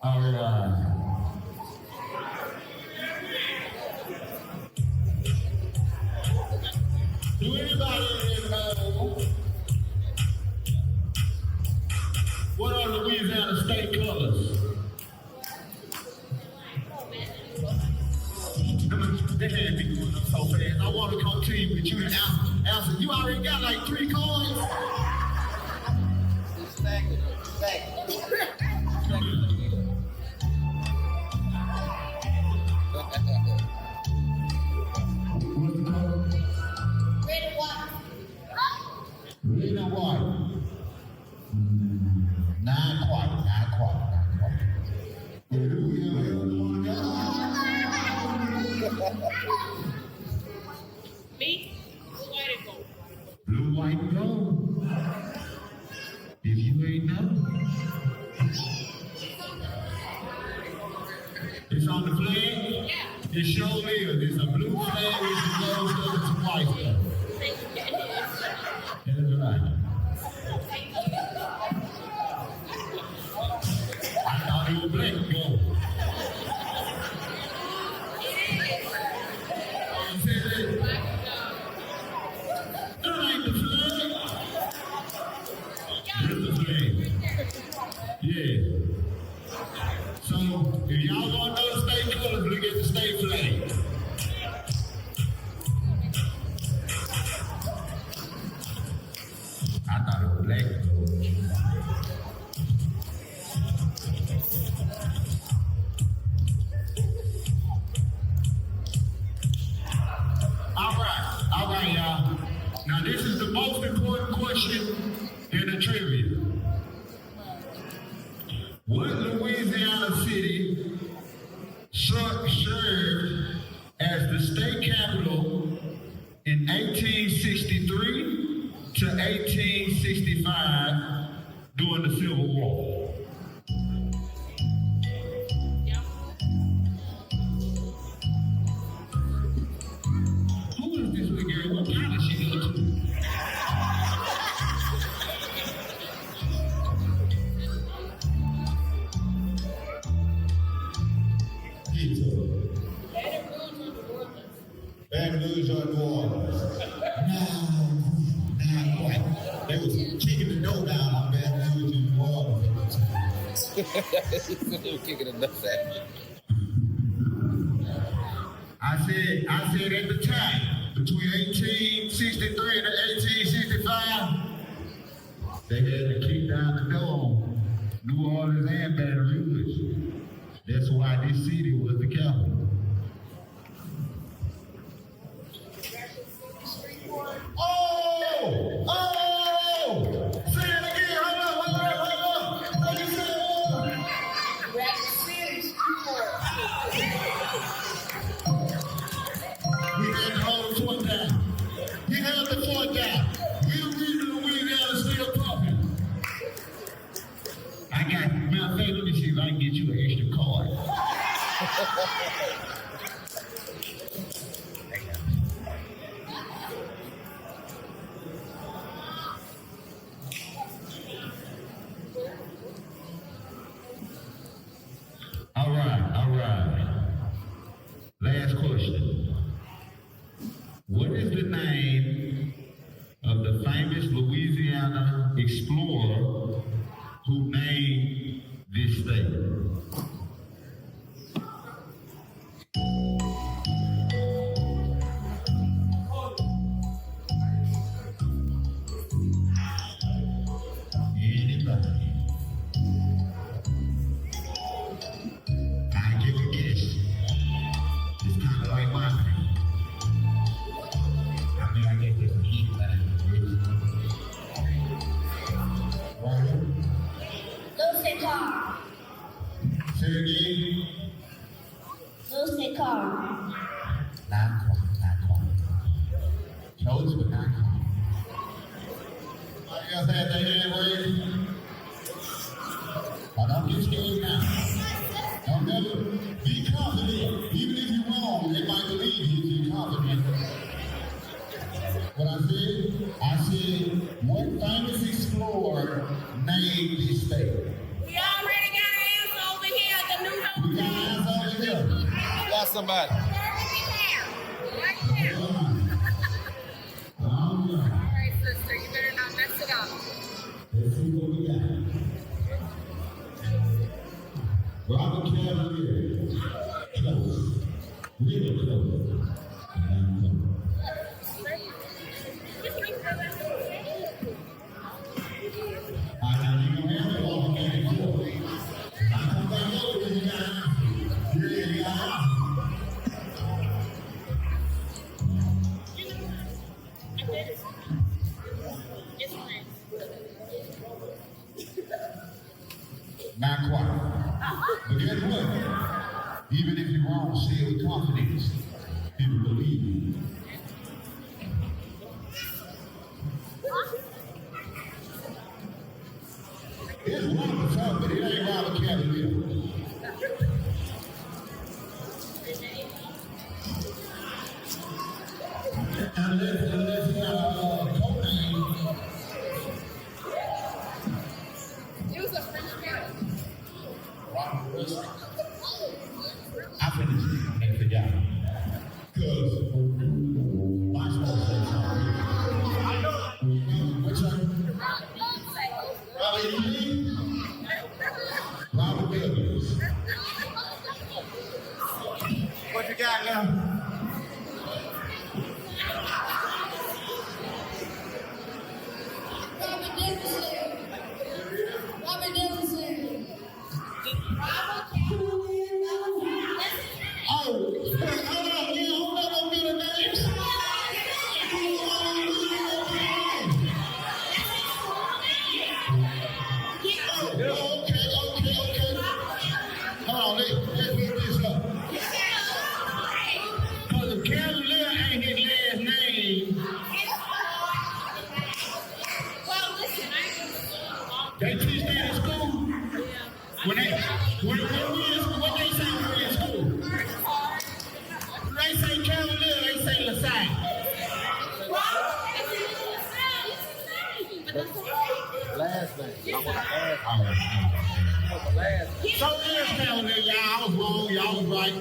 All right. Do anybody know what are Louisiana state colors? They had me doing them so fast. I want to come to you with you and answer. You already got like 3 coins. Stack it. Red and white. Red and white. Not quite. Me? Blue, white, and gold. Blue, white, and gold. If you ain't know, it's on the flag. Yeah. It sure is. It's a blue flag with some gold stuff and some white stuff. That's right. I thought it was black and gold. That ain't the flag. It's the flag. Yeah. So, if y'all want to know the state colors, look at the state flag. I thought it was black and gold. All right, y'all. Now, this is the most important question in the trivia. What Louisiana city served as the state capital in 1863 to 1865 during the Civil War? Who is this little girl? What kind of she go to? Baton Rouge or New Orleans? No, not quite. They was kicking the door down on Baton Rouge and New Orleans. They were kicking enough at me. I said at the time, between 1863 and 1865, they had to kick down the door on New Orleans and Baton Rouge. That's why this city was the capital. Oh! Say it again. Hold on. What you say? Rapid City, Shreveport. We had to hold the fort down. We held the fort down. We'll read Louisiana still talking. I got, matter of fact, let me see if I can get you an extra card. explorer who named this state. Anybody? I give a guess. It's kind of like my name. I mean, I guess it's a heat line. Lucy Carr. Say it again. Lucy Carr. Not quite. Close, but not quite. You guys had that hand raised? Oh, don't get scared now. Don't never be confident. Even if you're wrong, they might believe you if you're confident. What I said, one famous explorer named this state. We already got an answer over here at the New York. We got an answer over here. Got somebody. Right there. All Alright, sister, you better not mess it up. Let's see what we got. Robert Cavalier. Close. Really close. Now you don't have to walk again and forth. I come back over to you guys. Yeah, you got Not quite. But guess what? Even if you're wrong, say it with confidence. People believe you. It's wonderful, but it ain't Robert Cavalier. Unless codename. It was a French man. I finished and forgot. Because my supposed to say something. I know. What's that? Robert Lee? Robert Williams. What you got now? Robert Dickinson. Oh, hold on, you don't know the names. Okay. Hold on, let's get this up. Because if Cavalier ain't his last name, Well, listen, they teach that in school. When we in school, what they say when we in school? They say Cavalier, they say LaSalle. Last name. I want to ask. All right. Last name. So there's Cavalier, y'all. I was wrong, y'all was right.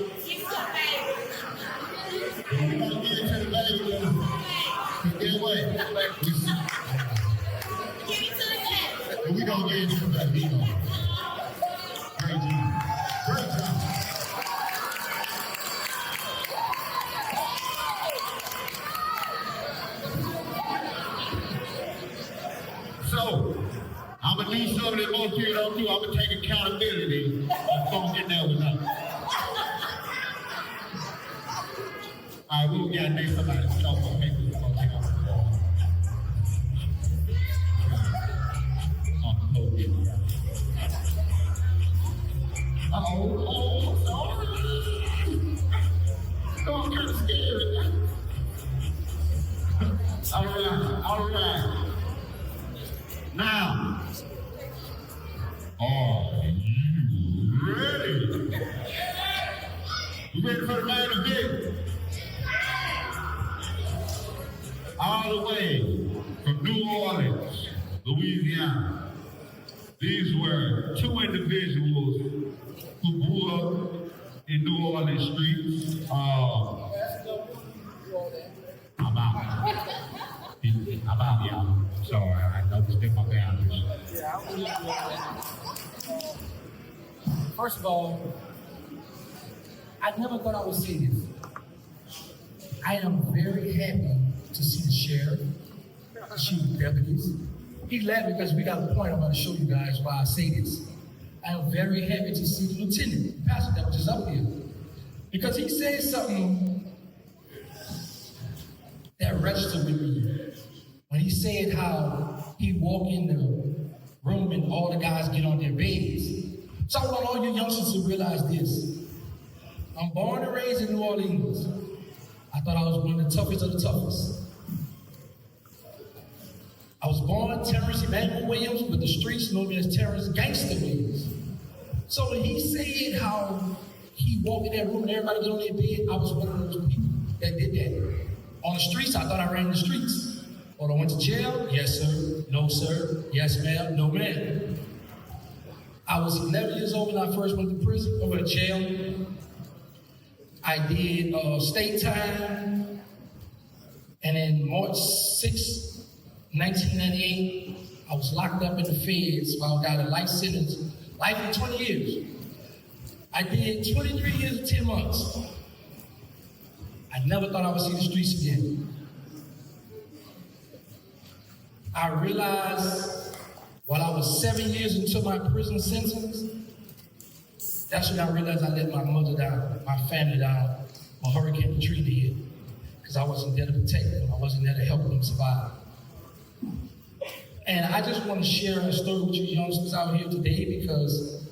We're gonna get into the baby. Get away. We're gonna get into the baby. Great job. Great job. So, I'm gonna do something that most people don't do. I'm gonna take accountability and don't get there with nothing. All right, we got next somebody to talk about papers. Like on the floor. On the podium. Sorry. Oh, I'm kind of scared. All right. Now, are you ready? You ready for the main event? All the way from New Orleans, Louisiana. These were two individuals who grew up in New Orleans streets. I'm out, y'all. Sorry, I know this been my bad. First of all, I never thought I would see this. I am very happy to see the sheriff, the chief deputies. He's laughing because we got a point I'm going to show you guys why I say this. I am very happy to see the lieutenant, the pastor that was just up here, because he said something that registered with me when he said how he walk in the room and all the guys get on their beds. So I want all you youngsters to realize this. I'm born and raised in New Orleans. I thought I was one of the toughest of the toughest. I was born Terrance Emmanuel Williams, but the streets know me as Terrance Gangsta Williams. So when he said how he walked in that room and everybody get on their bed, I was one of those people that did that. On the streets, I thought I ran the streets. Or I went to jail? Yes, sir. No, sir. Yes, ma'am. No, ma'am. I was 11 years old when I first went to prison, or to jail. I did state time. And in March 6, 1998, I was locked up in the feds while I got a life sentence, life for 20 years. I did 23 years and 10 months. I never thought I would see the streets again. I realized while I was 7 years into my prison sentence, that's when I realized I let my mother down, my family down, when Hurricane Katrina hit, because I wasn't there to protect them. I wasn't there to help them survive. And I just want to share a story with you youngsters out here today, because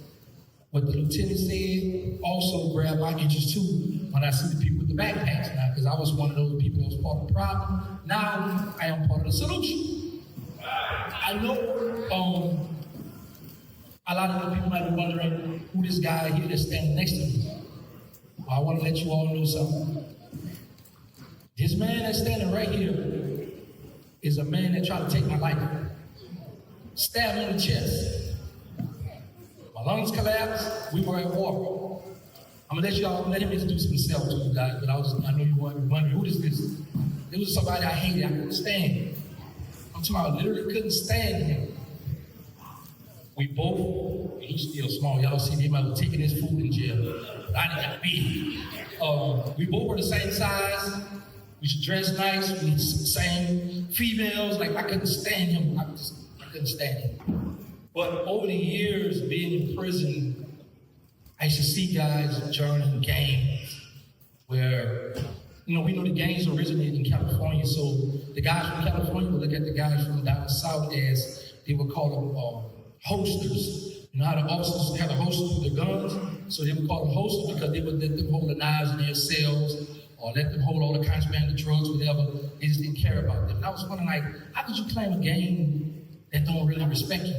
what the lieutenant said also grabbed my interest too when I see the people with the backpacks now, because I was one of those people that was part of the problem. Now I am part of the solution. I know a lot of the people might be wondering who this guy here that's standing next to me. Well, I want to let you all know something. This man that's standing right here is a man that tried to take my life. Stabbed me in the chest. My lungs collapsed. We were at war. I'm gonna let him introduce himself to you guys, but I know you wondering who is this? It was somebody I hated. I couldn't stand. I'm talking about I literally couldn't stand him. We both, he's still small. Y'all see me about taking his food in jail. But I didn't have to be. We both were the same size. We should dress nice. We the same females. Like I couldn't stand him. I couldn't stand him. But over the years being in prison, I used to see guys joining gangs where, we know the gangs originated in California. So the guys from California would look at the guys from down south as they would call them holsters. You know how the officers have the holsters with their guns? So they would call them holsters because they would let them hold the knives in their cells or let them hold all the contraband, the drugs, whatever. They just didn't care about them. And I was wondering, like, how could you claim a gang that don't really respect you?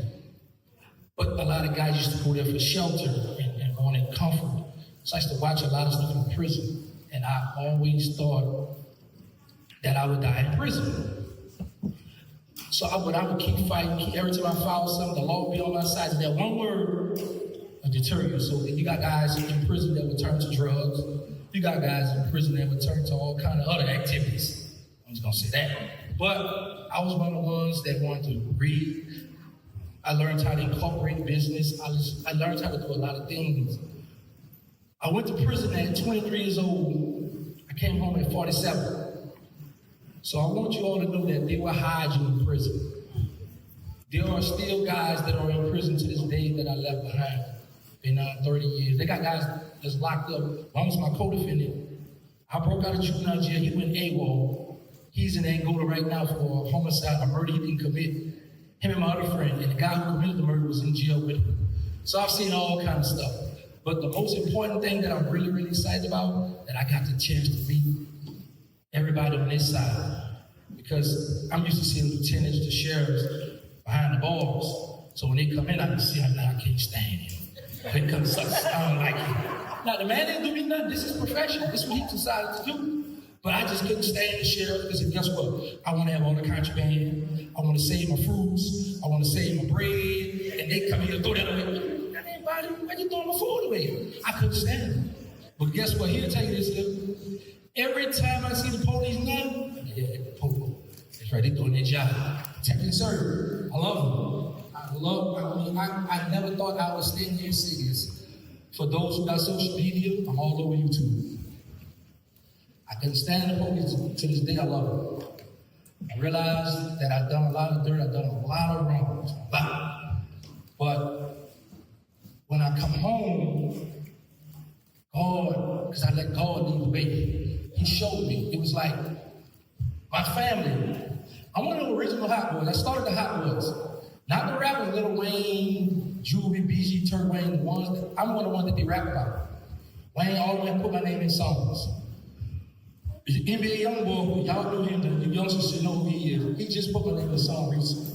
But a lot of guys used to go there for shelter and wanted comfort. So I used to watch a lot of stuff in prison. And I always thought that I would die in prison. So I would keep fighting. Every time I found something, the law would be on my side. And that one word would deter you. So you got guys in prison that would turn to drugs. You got guys in prison that would turn to all kind of other activities. I'm just gonna say that. But I was one of the ones that wanted to read. I learned how to incorporate business. I learned how to do a lot of things. I went to prison at 23 years old. I came home at 47. So I want you all to know that they will hide you in prison. There are still guys that are in prison to this day that I left behind. Been 30 years. They got guys that's locked up. One was my co-defendant. I broke out of juvenile jail. He went AWOL. He's in Angola right now for a homicide, a murder he didn't commit. Him and my other friend, and the guy who committed the murder was in jail with him. So I've seen all kinds of stuff. But the most important thing that I'm really, really excited about, that I got the chance to meet everybody on this side. Because I'm used to seeing lieutenants, the sheriffs behind the bars. So when they come in, I can see, I can't stand him. Here comes something, I don't like him. Now the man didn't do me nothing. This is profession. This is what he decided to do. But I just couldn't stand the sheriff because guess what? I want to have all the contraband. I want to save my fruits. I want to save my bread. And they come here and throw that away. Why you throwing my food away? I couldn't stand it. But guess what? He'll tell you this. Every time I see the police now, yeah, popo. That's right, they're doing their job. Protect and serve. I love them. I never thought I would stand here and say this. For those who got social media, I'm all over YouTube. I couldn't stand the police. To this day, I love it. I realized that I've done a lot of dirt, I've done a lot of wrongs, a lot. But when I come home, God, because I let God lead the way, He showed me. It was like my family. I'm one of the original Hot Boys. I started the Hot Boys. Not the rappers, Lil Wayne, Juvie, BG, Turk Wayne, the ones that I'm one of the ones that they rap about. Wayne all the way put my name in songs. The NBA young boy, y'all knew him, the youngsters should know who he is. He just put my name in a song recently.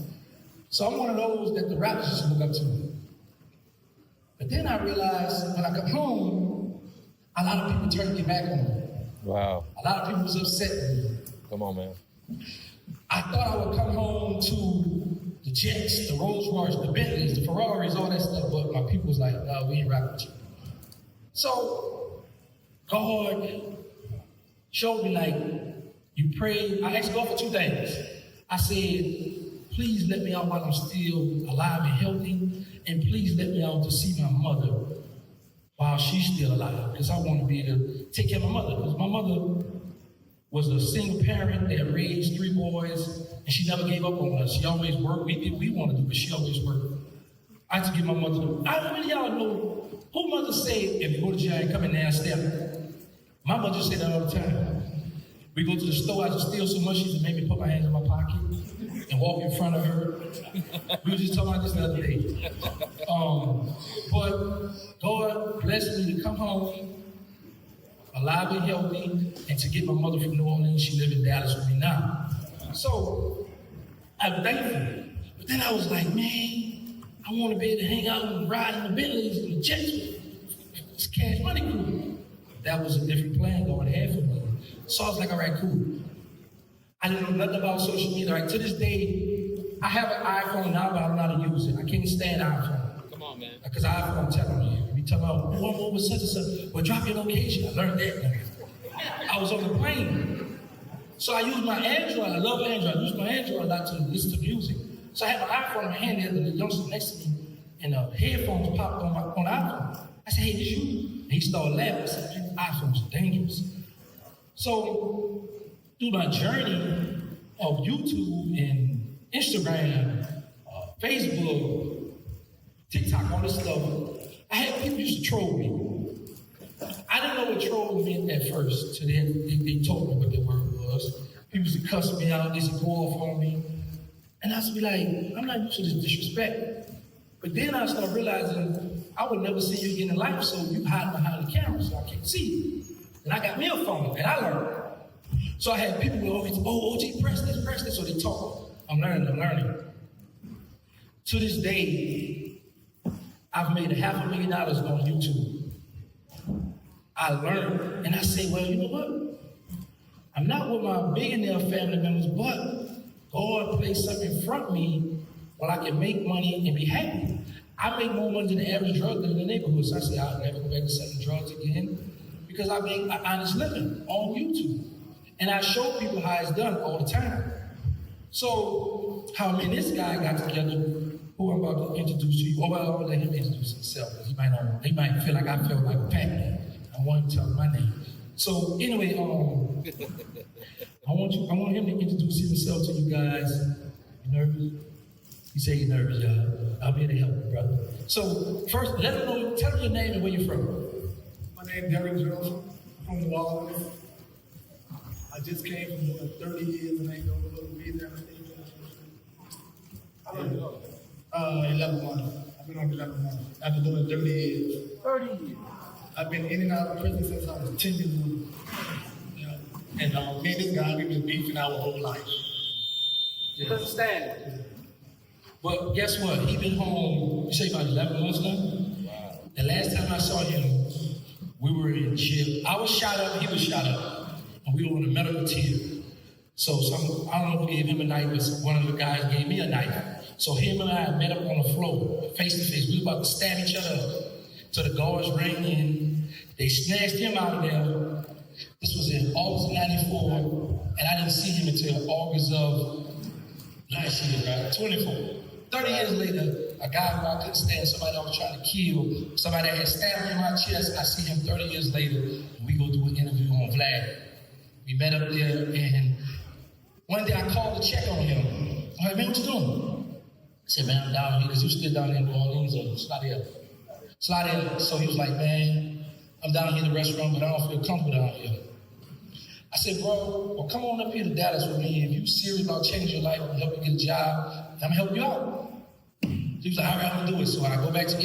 So I'm one of those that the rappers just look up to. But then I realized when I come home, a lot of people turned their back on me. Wow. A lot of people was upset with me. Come on, man. I thought I would come home to the Jets, the Rolls Royce, the Bentleys, the Ferraris, all that stuff, but my people was like, no, we ain't rocking with you. So, God showed me, like, you pray. I asked God for two things. I said, please let me out while I'm still alive and healthy, and please let me out to see my mother while she's still alive, because I want to be able to take care of my mother, because my mother was a single parent that raised 3 boys, and she never gave up on us. She always worked. We did what we wanted to do, but she always worked. I had to give my mother, how many of y'all know who mother said, if you go to jail, you come in there and step? My mother said that all the time. We go to the store, I just steal so much, she just made me put my hands in my pocket and walk in front of her. We were just talking about this the other day. But God blessed me to come home alive and healthy, and to get my mother from New Orleans. She lives in Dallas with me now. So I'm thankful. But then I was like, man, I want to be able to hang out and ride in the Bentleys and the Jets with this Cash Money crew. That was a different plan God had for me. So I was like, all right, cool. I didn't know nothing about social media. Like, to this day, I have an iPhone now, but I don't know how to use it. I can't stand iPhone. Come on, man. Because iPhone, I'm telling you, we talk about, oh, I'm over such and such. Well, drop your location. I learned that. I was on the plane. So I used my Android. I love Android. I use my Android a lot to listen to music. So I had my iPhone in my hand, and the youngster next to me, and the headphones popped on the iPhone. I said, hey, this you? And he started laughing. I said, man, iPhones are dangerous. So through my journey of YouTube and Instagram, Facebook, TikTok, all this stuff, I had people used to troll me. I didn't know what troll meant at first, so they told me what the word was. People used to cuss me out, they used to go off on me. And I used to be like, I'm not used to this disrespect. But then I started realizing I would never see you again in life, so you hide behind the camera so I can't see you. And I got me a phone, and I learned. So I had people who always, oh, OG, press this, so they talk. I'm learning. To this day, I've made $500,000 on YouTube. I learned, and I say, well, you know what? I'm not with my billionaire family members, but God placed something in front of me where I can make money and be happy. I make more money than the average drug dealer in the neighborhood, so I say I'll never go back to selling drugs again, because I make an honest living on YouTube. And I show people how it's done all the time. So, how me and this guy got together, who I'm about to introduce to you. Oh, well, I'll let him introduce himself, because he might feel like I felt like a Pac Man. I want him to tell me my name. So, anyway, I want him to introduce himself to you guys. You nervous? You say you're nervous, y'all. I'll be here to help you, brother. So, first, let him know, tell me your name and where you're from. My name is Derek Jones. I'm from New Orleans. I just came from doing 30 years and ain't going to Louisiana-based. How long you know? 11 months. I've been on 11 months. I've been doing 30 years. 30 years? I've been in and out of prison since I was 10 years old. Yeah. And me and this guy, we've been beefing our whole life. Yeah. Understand. But guess what? He been home, you say about 11 months now? Wow. The last time I saw him, we were in jail. I was shot up, he was shot up. And we were on a medical tier. So I don't know who gave him a knife, but one of the guys gave me a knife. So him and I met up on the floor, face to face. We were about to stab each other up. So the guards ran in, they snatched him out of there. This was in August of '94, and I didn't see him until August of last year, right? 24. 30 years later, a guy who I couldn't stand, somebody I was trying to kill, somebody that had stabbed me in my chest. I see him 30 years later, and we go do an interview on Vlad. We met up there, and one day I called to check on him. I'm like, man, what you doing? I said, man, I'm down here, because he was still down there in New Orleans or Slidell. So he was like, man, I'm down here in the restaurant, but I don't feel comfortable down here. I said, bro, well, come on up here to Dallas with me. If you're serious about changing your life and help you get a job, I'm gonna help you out. He was like, all right, I'm gonna do it. So I go back to,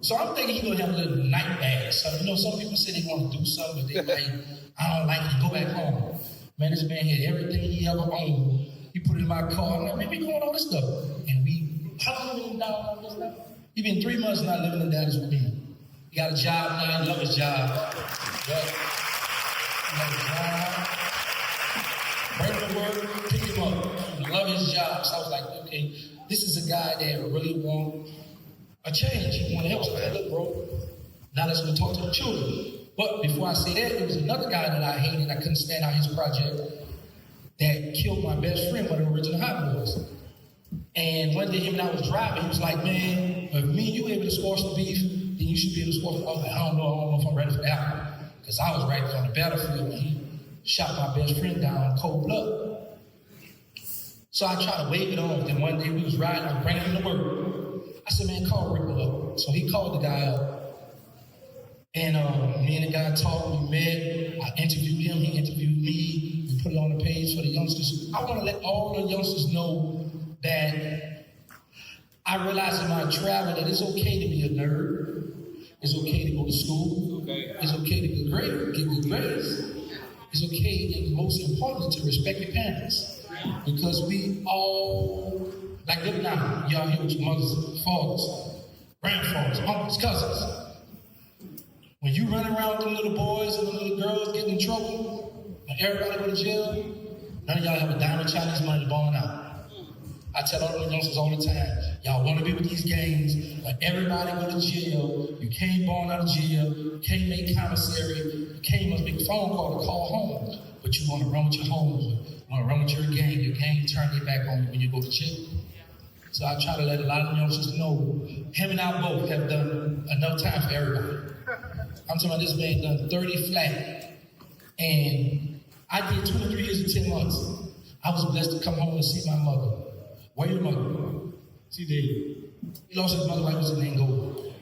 so I'm thinking he's gonna have a little night bag. So, some people say they want to do something, but they like, I don't like it, go back home. Man, this man had everything he ever owned. He put it in my car. I'm like, man, we doing all this stuff. And how long have you been down on this stuff? He been 3 months now living in Dallas with me. He got a job now, he love his job. But, he got a job. Bring him to work, pick him up. He love his job. So I was like, okay, this is a guy that really want a change. He want to help. So I said, look, bro, now let's go talk to the children. But before I say that, there was another guy that I hated. I couldn't stand out his project that killed my best friend, one of the original Hot Boys. And one day him and I was driving, he was like, man, if me and you able to squash the beef, then you should be able to squash the beef. I was like, I don't know if I'm ready for that one. Because I was right there on the battlefield when he shot my best friend down in cold blood. So I tried to wave it off. Then one day we was riding, I was bringing him to work. I said, man, call Rick up. So he called the guy up. And me and the guy talked, we met. I interviewed him, he interviewed me. We put it on the page for the youngsters. I want to let all the youngsters know that I realized in my travel that it's okay to be a nerd. It's okay to go to school. It's okay to get good grades. It's okay, and most importantly, to respect your parents. Because we all, like them now, y'all here with your mothers, fathers, grandfathers, uncles, cousins. When you run around with them little boys and them little girls getting in trouble, and everybody go to jail, none of y'all have a dime of Chinese money to bone out. I tell all the youngsters all the time, y'all want to be with these gangs, but everybody go to jail. You can't bone out of jail. You can't make commissary. You can't must make a phone call to call home. But you want to run with your homes. You want to run with your gang. Your gang turn their back on you when you go to jail. So I try to let a lot of youngsters know, him and I both have done enough time for everybody. I'm talking about this man done 30 flat. And I did 23 years and 10 months. I was blessed to come home and see my mother. Where your mother? She did. He lost his mother while he was in Angola.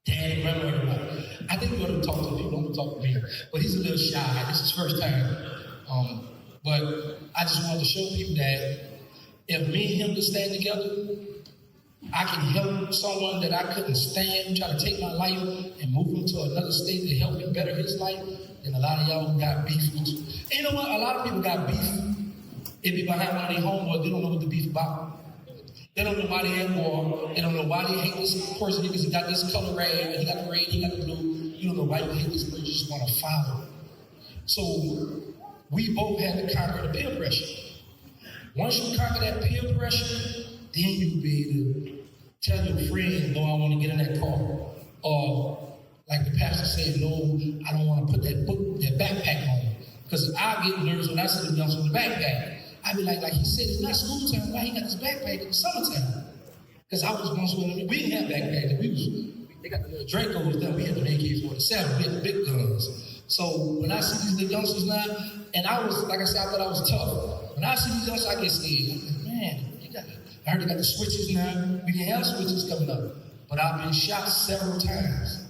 Dad, grandma, everybody. I think we ought to talk to him. Don't talk to me. But he's a little shy. This is his first time. But I just wanted to show people that if me and him could stand together, I can help someone that I couldn't stand, try to take my life and move him to another state to help him better his life. And a lot of y'all who got beef. And you know what? A lot of people got beef. It be behind one of their homeboys, they don't know what the beef about. They don't know why they at war. They don't know why they hate this person because he got this color red, he got the red, he got the blue. You don't know why you hate this person, you just want to follow. So we both had to conquer the peer pressure. Once you conquer that peer pressure, then you'll be able to tell your friend, no, I want to get in that car. Or like the pastor said, no, I don't want to put that backpack on. Because I get nervous when I see the youngsters with the backpack. I be like he said, it's not school time. Why he got this backpack in the summertime? Because I was once with them. We didn't have backpacks. They got the little Dracos then. We had the AK-47, we had the big guns. So when I see these little youngsters now, and I was, like I said, I thought I was tough. When I see these youngsters, I get scared. I'm like, man, I heard they got the switches now. We didn't have switches coming up. But I've been shot several times.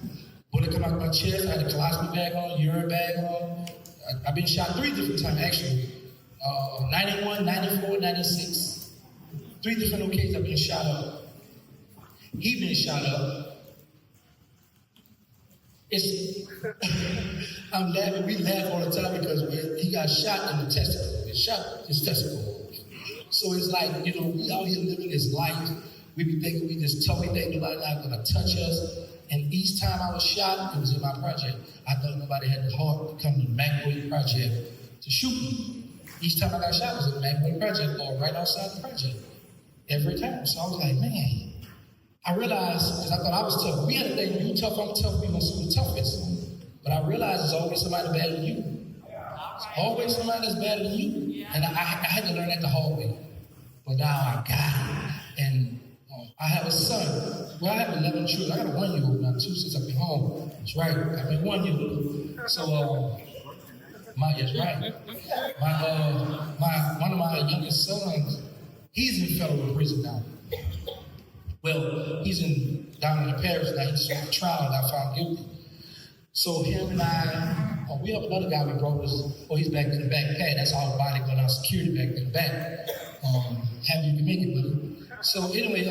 Bullet come out of my chest, I had a colostomy bag on, urine bag on. I've been shot 3 different times, actually. 91, 94, 96. 3 different occasions I've been shot up. He been shot up. I'm laughing, we laugh all the time because he got shot in the testicle. He shot his testicle. So it's like, we out here living this life. We be thinking we just tough, we think nobody not gonna touch us. And each time I was shot, it was in my project. I thought nobody had the heart to come to the McWay project to shoot me. Each time I got shot, it was in the McWay project or right outside the project. Every time. So I was like, man. I realized, because I thought I was tough. We had to think, you tough, I'm tough, we gonna see the toughest. But I realized there's always somebody better than you. There's always somebody that's better than you. And I had to learn that the hard way. But now I got it. And I have a son. Well, I have 11 children. I got a 1-year-old now, 2 since I've been home. That's right. I mean, 1-year-old. So, that's right. One of my youngest sons, he's in federal prison now. Well, he's down in the parish now. He just went to trial and got found guilty. So him and I, we have another guy we brought us. He's back in the back pad. That's our body, but our security back in the back. Happy you can make it with him. So anyway,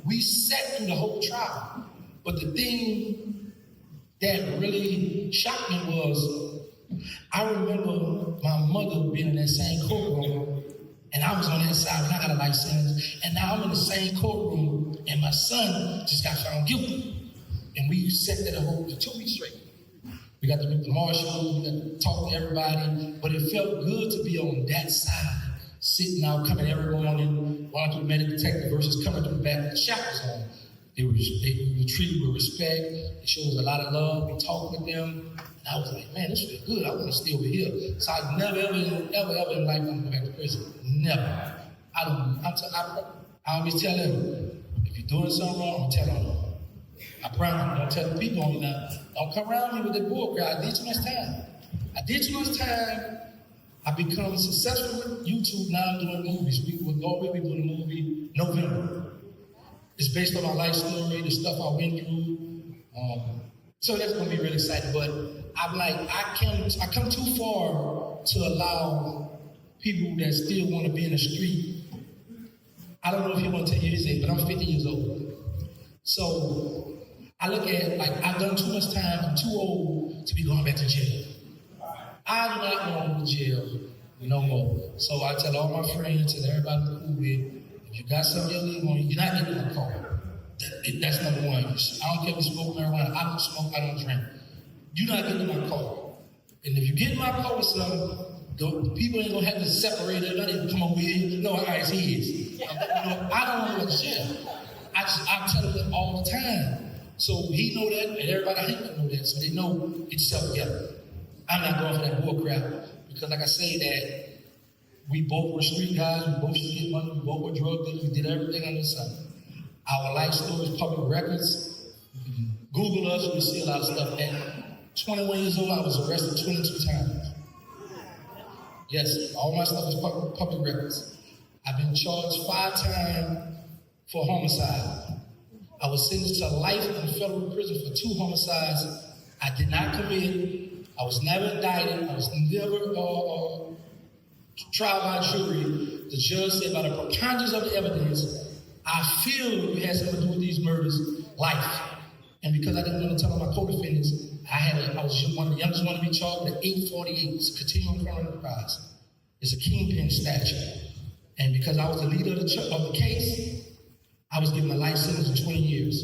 we sat through the whole trial. But the thing that really shocked me was, I remember my mother being in that same courtroom, and I was on that side when I got a life sentence, and now I'm in the same courtroom, and my son just got found guilty. And we sat there for 2 weeks straight. We got to meet the marshal, we got to talk to everybody, but it felt good to be on that side, sitting out, coming every morning, going through the medical detective versus coming through the back with the shackles on. They were treated with respect. They showed us a lot of love. We talked with them. And I was like, man, this feels good. I want to stay over here. So I never, ever in life want to go back to prison. Never. I always tell them, if you're doing something wrong, I'm telling them. I promise. Don't tell the people on you now. Don't come around me with that bull crap. I did too much time. I become successful with YouTube. Now I'm doing movies. We're doing a movie November. It's based on my life story, the stuff I went through. So that's gonna be really exciting. But I'm like, I come too far to allow people that still want to be in the street. I don't know if you want to tell you his age, but I'm 50 years old. So I look at like I've done too much time. I'm too old to be going back to jail. I do not want to go to jail no more. So I tell all my friends, tell everybody I'm cool with, if you got something illegal on you, you're not getting in my car. That's number one. I don't care if you smoke marijuana. I don't smoke, I don't drink. You're not getting in my car. And if you get in my car with something, the people ain't gonna have to separate it. Not even come over here. No, I guess he is. I don't want to go to jail. I tell them that all the time. So he know that, and everybody I hate them know that. So they know get yourself together. I'm not going for that bull crap because, like I say, that we both were street guys. We both should get money. We both were drug dealers. We did everything under the sun. Our life stories, public records. Google us, we see a lot of stuff. At 21 years old, I was arrested 22 times. Yes, all my stuff is public records. I've been charged 5 times for homicide. I was sentenced to life in federal prison for 2 homicides. I did not commit. I was never indicted. I was never trial by jury. The judge said by the preponderance of the evidence, I feel you had something to do with these murders, life. And because I didn't want to tell my co-defendants, I was one of the youngest one to be charged with an 848. It's a continuing criminal enterprise. It's a kingpin statute. And because I was the leader of the case, I was given a life sentence of 20 years.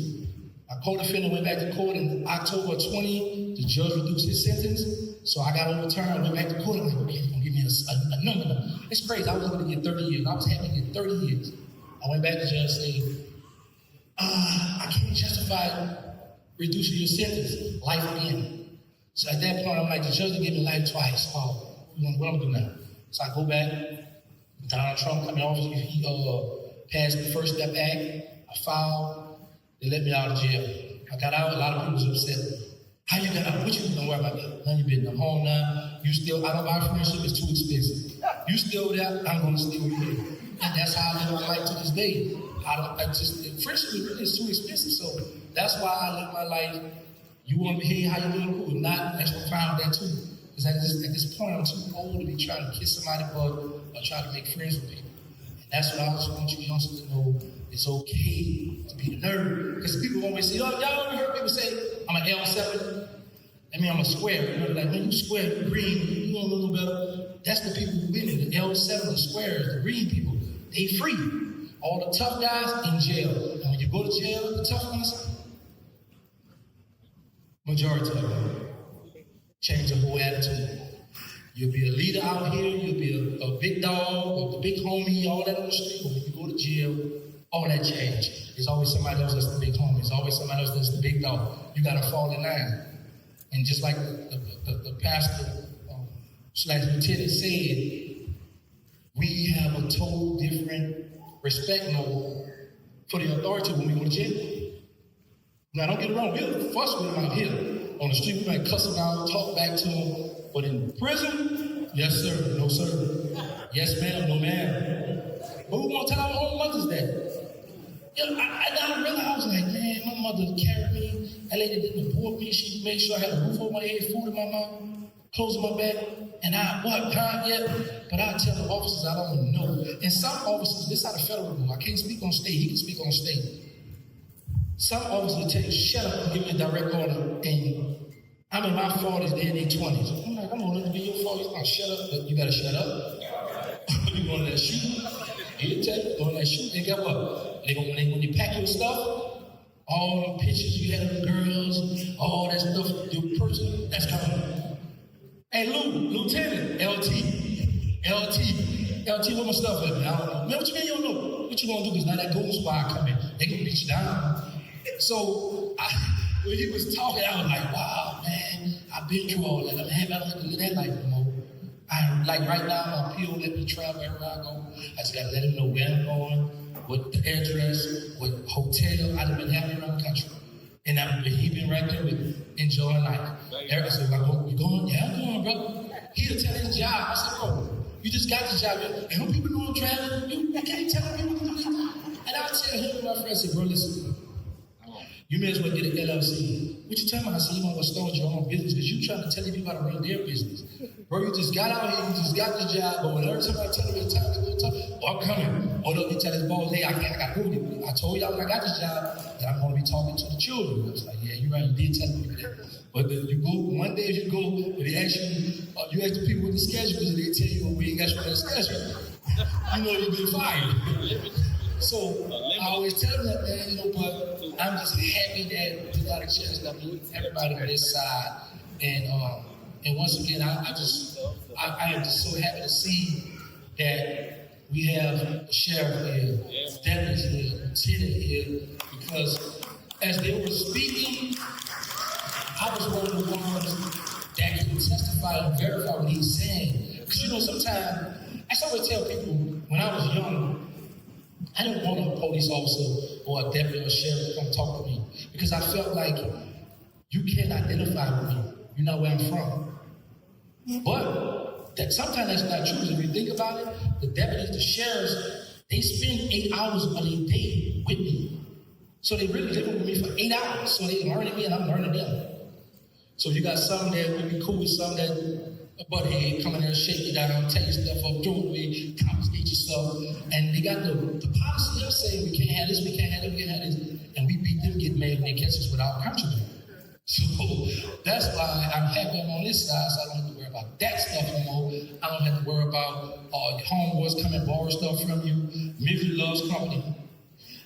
My co-defendant went back to court in October 20. The judge reduced his sentence. So I got overturned. I went back to court. I'm like, okay, he's going to give me a number. It's crazy. I was going to get 30 years. I was happy to get 30 years. I went back to the judge and said, I can't justify reducing your sentence, life again. So at that point, I'm like, the judge gave me life twice. Oh, what am I doing now? So I go back. Donald Trump coming off, he passed the First Step Act. I filed. They let me out of jail. I got out. A lot of people was upset. How you got out? What you don't worry about that. Now you been in the home now. You still, I don't buy friendship. It's too expensive. You still there? I'm going to stay with you. And that's how I live my life to this day. Friendship really is too expensive. So that's why I live my life. You want to behave how you doing? Cool. If not, that's what I found that too. Because at this point, I'm too old to be trying to kiss somebody's butt or try to make friends with people. And that's what I just want you youngsters to know. It's okay to be a nerd. Because people always say, oh, y'all ever heard people say, I'm an L7? I mean, I'm a square. You know, like, when you square, you green, you know a little better. That's the people who win it. The L7, the squares, the green people. They free. All the tough guys in jail. And when you go to jail, the tough ones, majority of them change the whole attitude. You'll be a leader out here, you'll be a big dog, or the big homie, all that on the street. But when you go to jail, all that change. There's always somebody else that's the big homie. There's always somebody else that's the big dog. You gotta fall in line. And just like the pastor / lieutenant said, we have a total different respect mode for the authority when we go to jail. Now, don't get it wrong, we'll fuss with them out here. On the street, we might cuss them out, talk back to them. But in prison, yes, sir, no, sir. Yes, ma'am, no, ma'am. But we want to tell our own mothers that. You know, I realized, I was like, man, my mother carried me. That lady didn't abort me. She made sure I had a roof over my head, food in my mouth, clothes on my back. And I, what, huh, yeah? But I tell the officers I don't know. And some officers, this is how the federal rule. I can't speak on state, he can speak on state. Some officers will tell you, shut up and give me a direct order. And I'm in my 40s, they're in their 20s. I'm like, I'm gonna let it be your fault. You're gonna shut up, but you gotta shut up. You're going to that shoot. He'll tell you, go in that shoot. And guess what? When they pack your stuff, all the pictures you had of the girls, all that stuff, your person, that's coming. Hey, Lieutenant, LT, where my stuff at? I don't know. Man, what you mean you don't know? What you gonna do? Because now that goon squad coming, they gonna beat you down. So, when he was talking, I was like, wow, man, I've been through all that. I don't have to live that life no more. Like right now, my PO let me travel everywhere I go. I just gotta let him know where I'm going, what the address, what hotel. I've been happy around the country. And he been right there with me, enjoying life. Eric said, you going? Yeah, I'm going, brother. He'll tell his job. I said, bro, you just got this job. And when people know I'm traveling, I can't tell people to do this. And I'll tell him and my friend, I said, bro, listen, you may as well get an LLC. What you talking about? I said, you want to start your own business because you trying to tell people how to run their business. Bro, you just got out here, you just got this job, but when every time I tell him it's time to go talk, I'm coming. Or you tell his boss, hey, I got to go. I told y'all when I got this job that I'm going to be talking to the children. I was like, yeah, you're right, you did tell me that. But you go, one day if you go, if they ask you ask the people what the schedule is, and they tell you, well, we ain't got you on the schedule. You know you've been fired. So I always tell them that, man, you know, but I'm just happy that we got a chance to meet everybody on this side. And once again, I am just so happy to see that we have a sheriff here, deputies here, lieutenant here, because as they were speaking, I was one of the ones that can testify and verify what he's saying. Because, you know, sometimes, I always tell people, when I was young, I didn't want a police officer or a deputy or a sheriff to come talk to me because I felt like you can't identify with me. You know where I'm from. But sometimes that's not true. If you think about it, the deputies, the sheriffs, they spend 8 hours of their day with me. So they really living with me for 8 hours. So they're learning me and I'm learning them. So you got some that would be cool with some that butt head, come in there and shake you down, tell you stuff up, throw away, confiscate your stuff. And they got the policy of saying we can't have this, we can't have that, we can't have this. And we beat them, get mad, and they catch us without countrymen. So that's why I'm happy I'm on this side, so I don't have to worry about that stuff no more. I don't have to worry about your homeboys come and borrow stuff from you. Misery loves company.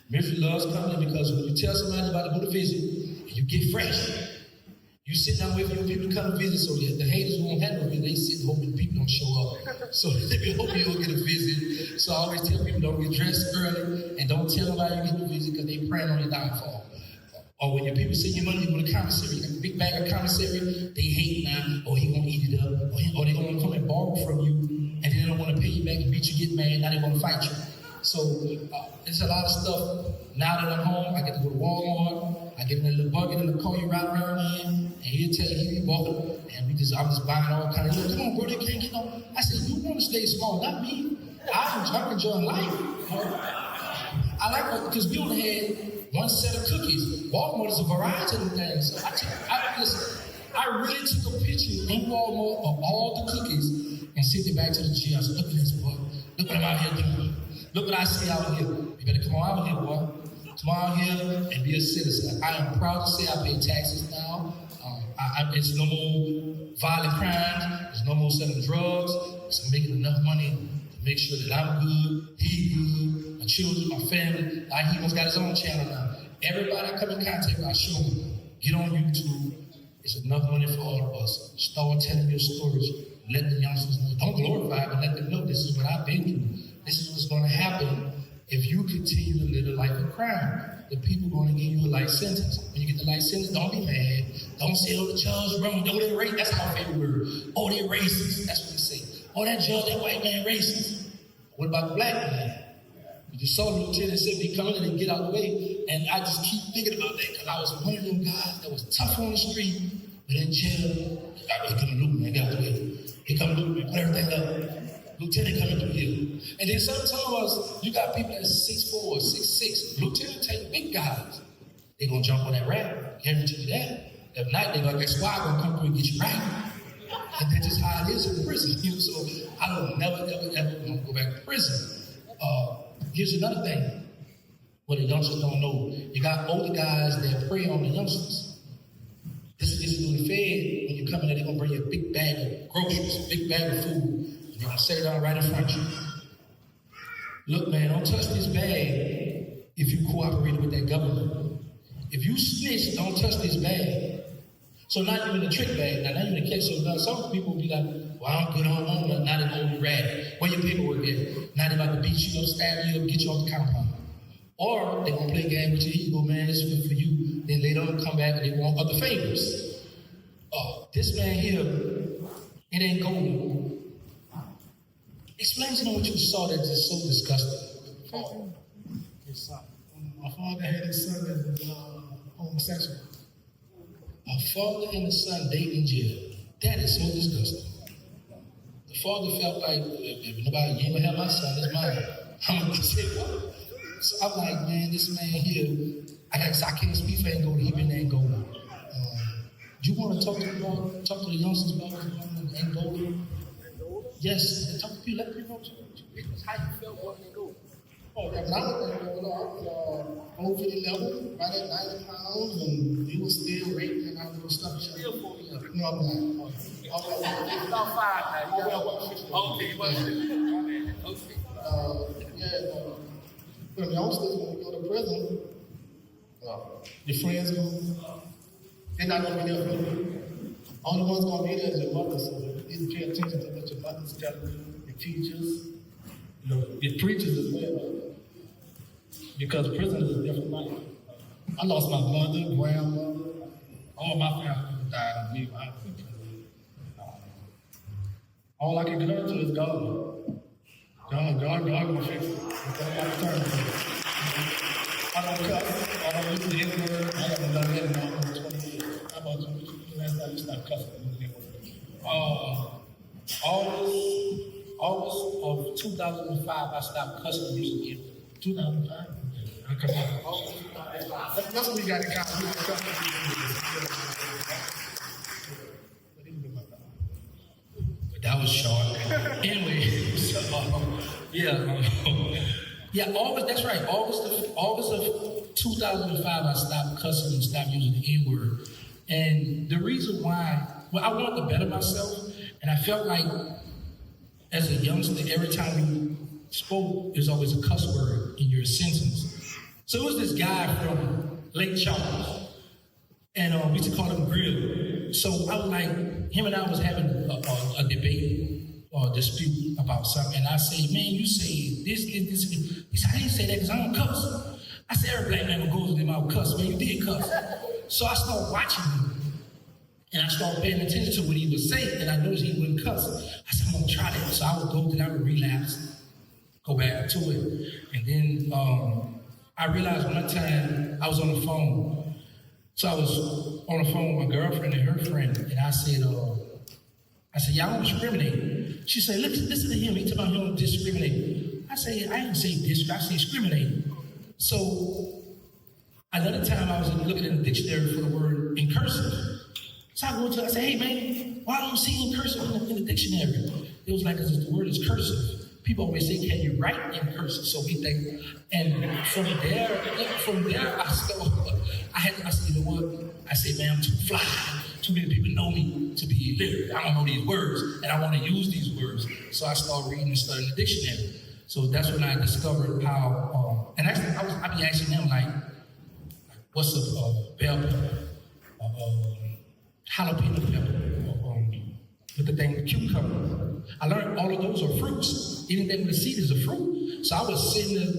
Misery loves company because when you tell somebody about to go to visit, you get fresh. You sit down with your people to come to visit, so that the haters won't have no visit. They sit hoping people don't show up. So they be hoping you'll get a visit. So I always tell people don't get dressed early and don't tell nobody you get a visit because they praying on your downfall. Or when your people send you money, you go to commissary, you got a big bag of commissary, they hate now, or he gonna eat it up, or they gonna come and borrow from you, and they don't wanna pay you back and beat you, get mad, now they wanna fight you. So there's a lot of stuff. Now that I'm home, I get to go to Walmart, I get in a little bucket in the car you ride around in, and he'll tell you, he be walking, and I'm just buying all kinds of, come on, bro, they can't get no. I said, you wanna stay small, not me. I'm enjoying life. You know? I like it, because we only had one set of cookies. Walmart is a variety of things. So I really took a picture in Walmart of all the cookies and sent it back to the jail. I said, look at this, boy. Look what I'm out here doing. Look what I see out here. You better come on out here, boy. Come on out here and be a citizen. I am proud to say I pay taxes now. It's no more violent crimes. There's no more selling drugs. So I'm making enough money to make sure that I'm good, he good, my children, my family. He almost got his own channel now. Everybody I come in contact with, I show them. Get on YouTube. It's enough money for all of us. Start telling your stories. Let the youngsters know. Don't glorify it, but let them know this is what I've been through. This is what's going to happen if you continue to live a life of crime. The people are going to give you a life sentence. When you get the life sentence, don't be mad. Don't say, oh, the judge wrong. Oh, they're racist. That's my favorite word. Oh, they're racist. That's what they say. Oh, that judge, that white man racist. What about the black man? You just saw the lieutenant said he come in and get out of the way, and I just keep thinking about that because I was one of them guys that was tough on the street, but in jail, I was coming loot, man, get out of the way. He come loot, man, put everything up. Lieutenant coming through here. And then sometimes you got people that's 6'4", 6'6". Lieutenant take big guys. They gonna jump on that rap, guarantee you that. If not, they like that squad gonna come through and get you right. And that's just how it is in prison. So I don't never want to go back to prison. Here's another thing. What the youngsters don't know. You got older guys that prey on the youngsters. This is when you're fed, when you come in there, they're gonna bring you a big bag of groceries, a big bag of food, and they're gonna set it down right in front of you. Look, man, don't touch this bag if you cooperate with that government. If you snitch, don't touch this bag. So not even a trick bag, now not even a case. So now some people be like, well, I'm good on home, not an old rat. Where your paperwork at? Now they about to beat you up, stab you up, get you off the compound. Or they gonna play a game with you, here you go, man, this is good for you. Then later on come back and they want other favors. This man here, it ain't golden. Explain to them what you saw that's just so disgusting. My father had his son that was homosexual. A father and a son dating in jail. That is so disgusting. The father felt like, if nobody, you ain't gonna have my son, that's mine. I'm gonna say, what? So I'm like, man, this man here, I can't speak for Angola, he been to Angola. Do you want to talk to the youngsters about Angola? Yes, talk to people, let people know how you felt about Angola. Oh, yeah, when I was in Angola, I was over 50 level, right at 90 pounds, and he was still raping and all those stuff. Still 40 up. No, I'm not. It's about 5 now. You got 150. Okay, you want to yeah, when youngsters, when we go to prison, your friends they're not going to be there for you. Only one's going to be there is your mother, so you need to pay attention to what your mother's telling you, your teachers, your preachers as well. Because prison is a different life. I lost my mother, grandmother, all my family died of me. All I can turn to is God. God gonna fix it. I don't cuss. I don't use the N-word. I haven't done that in almost 20 years. How about you? Last time you stopped cussing. August of 2005, I stopped cussing using the N-word. 2005? That's what we got in common. But that was short. Anyway, so, yeah, August, that's right. August of 2005, I stopped cussing and stopped using the N-word. And the reason why, well, I wanted to better myself, and I felt like as a youngster, every time you spoke, there's always a cuss word in your sentence. So it was this guy from Lake Charles, and we used to call him Grill. So I was like, him and I was having a debate or dispute about something, and I say, man, you say this. He said, I didn't say that because I don't cuss. I said, every black man who goes to them out cuss, man, you did cuss. So I started watching him, and I started paying attention to what he would say, and I noticed he wouldn't cuss. I said, I'm gonna try that. So I would go, then I would relapse, go back to it. And then I realized one time I was on the phone. So I was on the phone with my girlfriend and her friend, and I said, y'all don't discriminate. She said, listen to him. He talking about he don't discriminate. I said, I didn't say discriminate, I said discriminate. So another time I was looking in the dictionary for the word in cursive. So I go to, I say, hey man, why don't you see in cursive in the dictionary? It was like, because the word is cursive. People always say, can you write in cursive? So we think, and from there, I said, you know what? I said, man, I'm too fly. Too many people know me to be illiterate. I don't know these words, and I want to use these words. So I started reading and studying the dictionary. So that's when I discovered how, and actually, I be asking them, like, what's a bell pepper? Jalapeno pepper? With the thing, cucumber. I learned all of those are fruits. Anything with a seed is a fruit. So I was sitting there,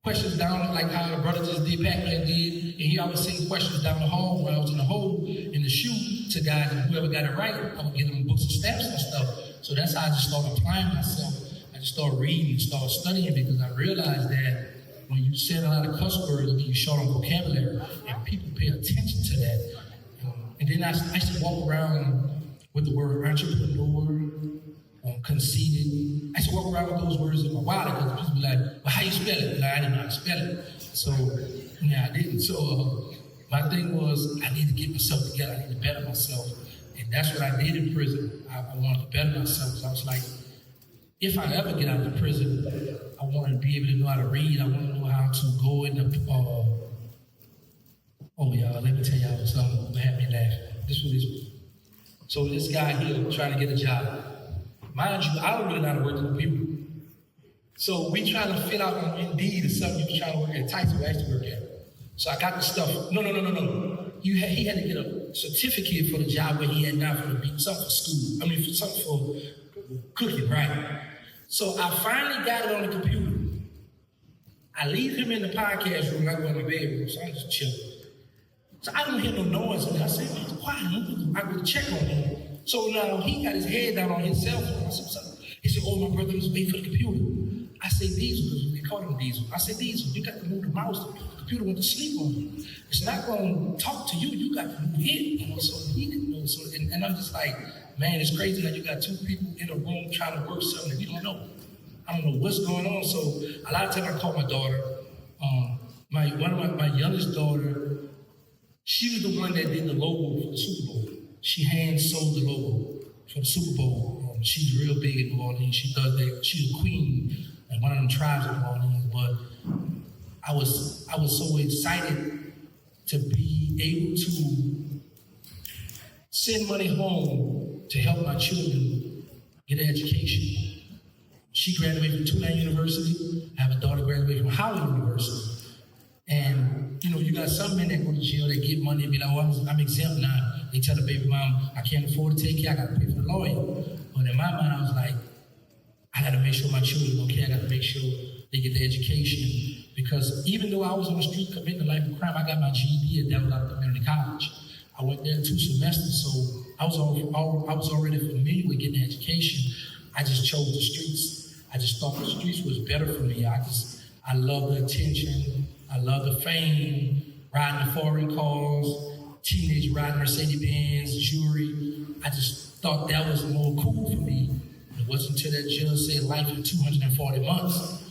questions down, like how the brother just did, Pac Man did, and here I was sending questions down the hall when I was in the hole, in the shoe, to guys, and whoever got it right, I would give them books and stamps and stuff. So that's how I just started applying myself. I just started reading and started studying because I realized that when you say a lot of cuss words, you short on vocabulary, and people pay attention to that. And then I used to walk around with the word entrepreneur, conceited. I used to walk around with those words in my wallet because people be like, well, how you spell it? Like, I didn't know how to spell it. So, yeah, I didn't. So, my thing was, I need to get myself together. I need to better myself. And that's what I did in prison. I wanted to better myself. So I was like, if I ever get out of prison, I want to be able to know how to read. I want to know how to go in the, oh, y'all, let me tell y'all something that had me laughing. This was this. So this guy here trying to get a job. Mind you, I don't really know how to work with people. So we trying to fit out on Indeed or something. He was trying to work at Tyson, where I used to work at. So I got the stuff. No. He had to get a certificate for the job where he had now for the beat, something for school. I mean, for something for cooking, right? So I finally got it on the computer. I leave him in the podcast room, I go in my bedroom, so I'm just chilling. So I don't hear no noise, and I said, man, it's quiet. I go to check on him. So now he got his head down on his cell phone. I said, he said, oh, my brother was waiting for the computer. I said, Diesel, because we call him Diesel. I said, Diesel, you got to move the mouse. The computer went to sleep on you. It's not going to talk to you. You got to move it. You know, so he didn't know. So, and I'm just like, man, it's crazy that you got two people in a room trying to work something that you don't know. I don't know what's going on. So a lot of times I call my daughter. My youngest daughter, she was the one that did the logo for the Super Bowl. She hand sewed the logo for the Super Bowl. She's real big in New Orleans. She does that. She's a queen in one of them tribes in New Orleans. But I was so excited to be able to send money home to help my children get an education. She graduated from Tulane University. I have a daughter graduated from Howard University. And, you know, you got some men that go to jail, they get money and be like, oh, I'm exempt now. They tell the baby mom, I can't afford to take care, I got to pay for the lawyer. But in my mind, I was like, I got to make sure my children okay, I got to make sure they get the education. Because even though I was on the street committing a life of crime, I got my GED at Devil Out Community College. I went there 2 semesters, so I was already familiar with getting an education. I just chose the streets. I just thought the streets was better for me. I love the attention. I love the fame, riding the foreign cars, teenage riding Mercedes-Benz, jewelry. I just thought that was more cool for me. It wasn't until that judge said life in 240 months.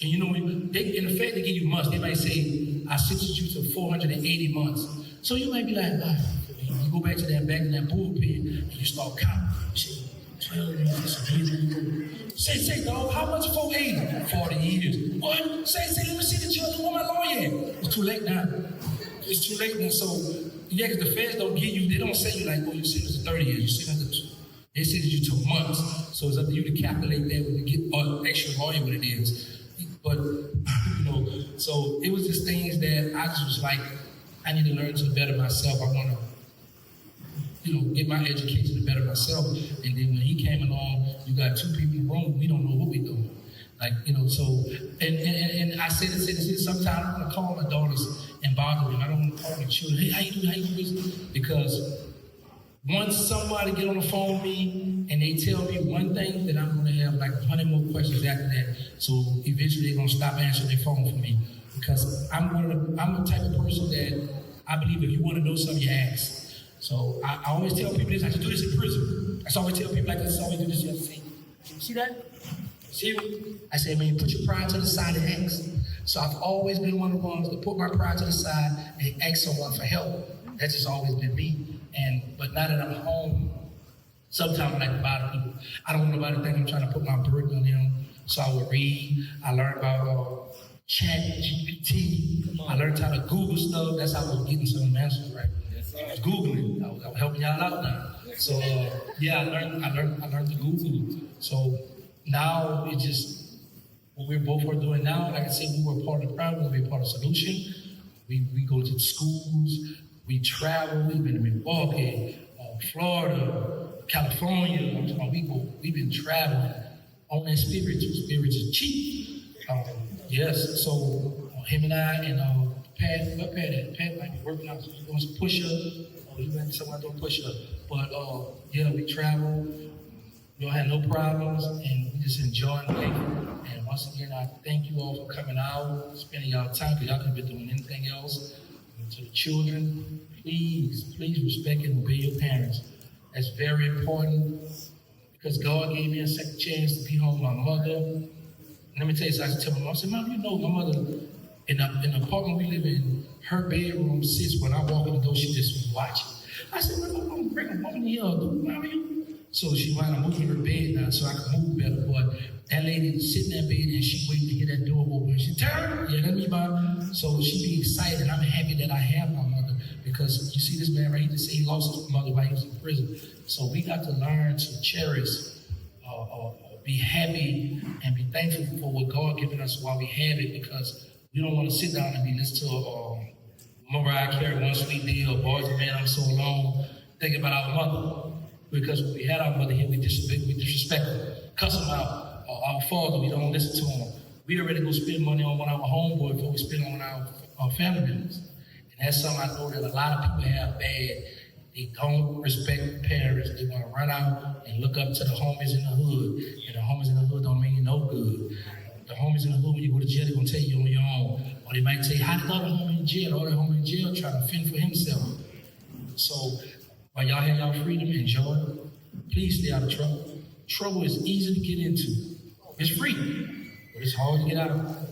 And you know, in effect, they give you months. They might say, I sentenced you to 480 months. So you might be like, wow. You go back in that bullpen, and you start counting. Say, dog, how much 480? 40 years. What? Say, let me see the judge. Where my lawyer at? It's too late now. It's too late now. So, yeah, because the feds don't give you, they don't say you like, oh, you sentenced to 30 years. You sentenced they sentence you to months. So it's up to you to calculate that when you get an extra lawyer what it is. But, you know, so it was just things that I just was like, I need to learn to better myself. I want to, you know, get my education to better myself. And then when he came along, you got 2 people in the room, we don't know what we're doing. Like, you know, so, and I said it, sometimes I don't want to call my daughters and bother them. I don't want to call my children, hey, how you do this? Because once somebody get on the phone with me and they tell me one thing, then I'm going to have like 100 more questions after that. So eventually they're going to stop answering their phone for me. Because I'm the type of person that I believe if you want to know something, you ask. So I always tell people this, I should do this in prison. I always tell people like this, I always do this, you have to say, see that? See it? I say, man, put your pride to the side and ask. So I've always been one of the ones to put my pride to the side and ask someone for help. That's just always been me. But now that I'm home, sometimes I like to bother people. I don't want nobody to think I'm trying to put my burden on them. So I would read. I learned about Chat GPT. I learned how to Google stuff. That's how I was getting some answers right. I was Googling. I was helping y'all out now. So yeah, I learned to Google. So now it just what we're both are doing now. Like I said, we were part of the problem. We're part of the solution. We go to the schools. We travel. We've been to Milwaukee, Florida, California. We've been traveling on that spiritual. Spiritual is cheap. Yes. So him and I and Pat might be working out. So he's doing some push-up. He might be someone doing push-up. But yeah, we travel. We don't have no problems, and we just enjoying life. And once again, I thank you all for coming out, spending y'all time, because y'all could have been doing anything else. And to the children, please respect and obey your parents. That's very important, because God gave me a second chance to be home with my mother. And let me tell you, so I tell my mom, I said, Mom, you know my mother, in the apartment we live in, her bedroom sits, when I walk in the door, she just be watching. I said, well, I'm gonna bring a woman here, Mom, you. So she wound up moving her bed now so I could move better. But that lady sitting in that bed and she waiting to hear that door open. She turned, yeah, that's me, Mom. So she be excited. I'm happy that I have my mother, because you see this man right here, he just said he lost his mother while he was in prison. So we got to learn to cherish, be happy, and be thankful for what God given us while we have it, because we don't want to sit down and be listening to Mariah Carey, One Sweet Deal, Boys and Men, I'm So Alone, thinking about our mother. Because when we had our mother here, we disrespect her, cuss them out. Our father, we don't listen to him. We already go spend money on our homeboy before we spend on our family members. And that's something I know that a lot of people have bad. They don't respect parents. They want to run out and look up to the homies in the hood. And the homies in the hood don't mean you no good. The homies in the hood, when you go to jail, they're going to tell you on your own. Or they might tell you, how did the other homie in jail? Or the homie in jail trying to fend for himself. So, while y'all have y'all freedom, enjoy it. Please stay out of trouble. Trouble is easy to get into. It's free, but it's hard to get out of.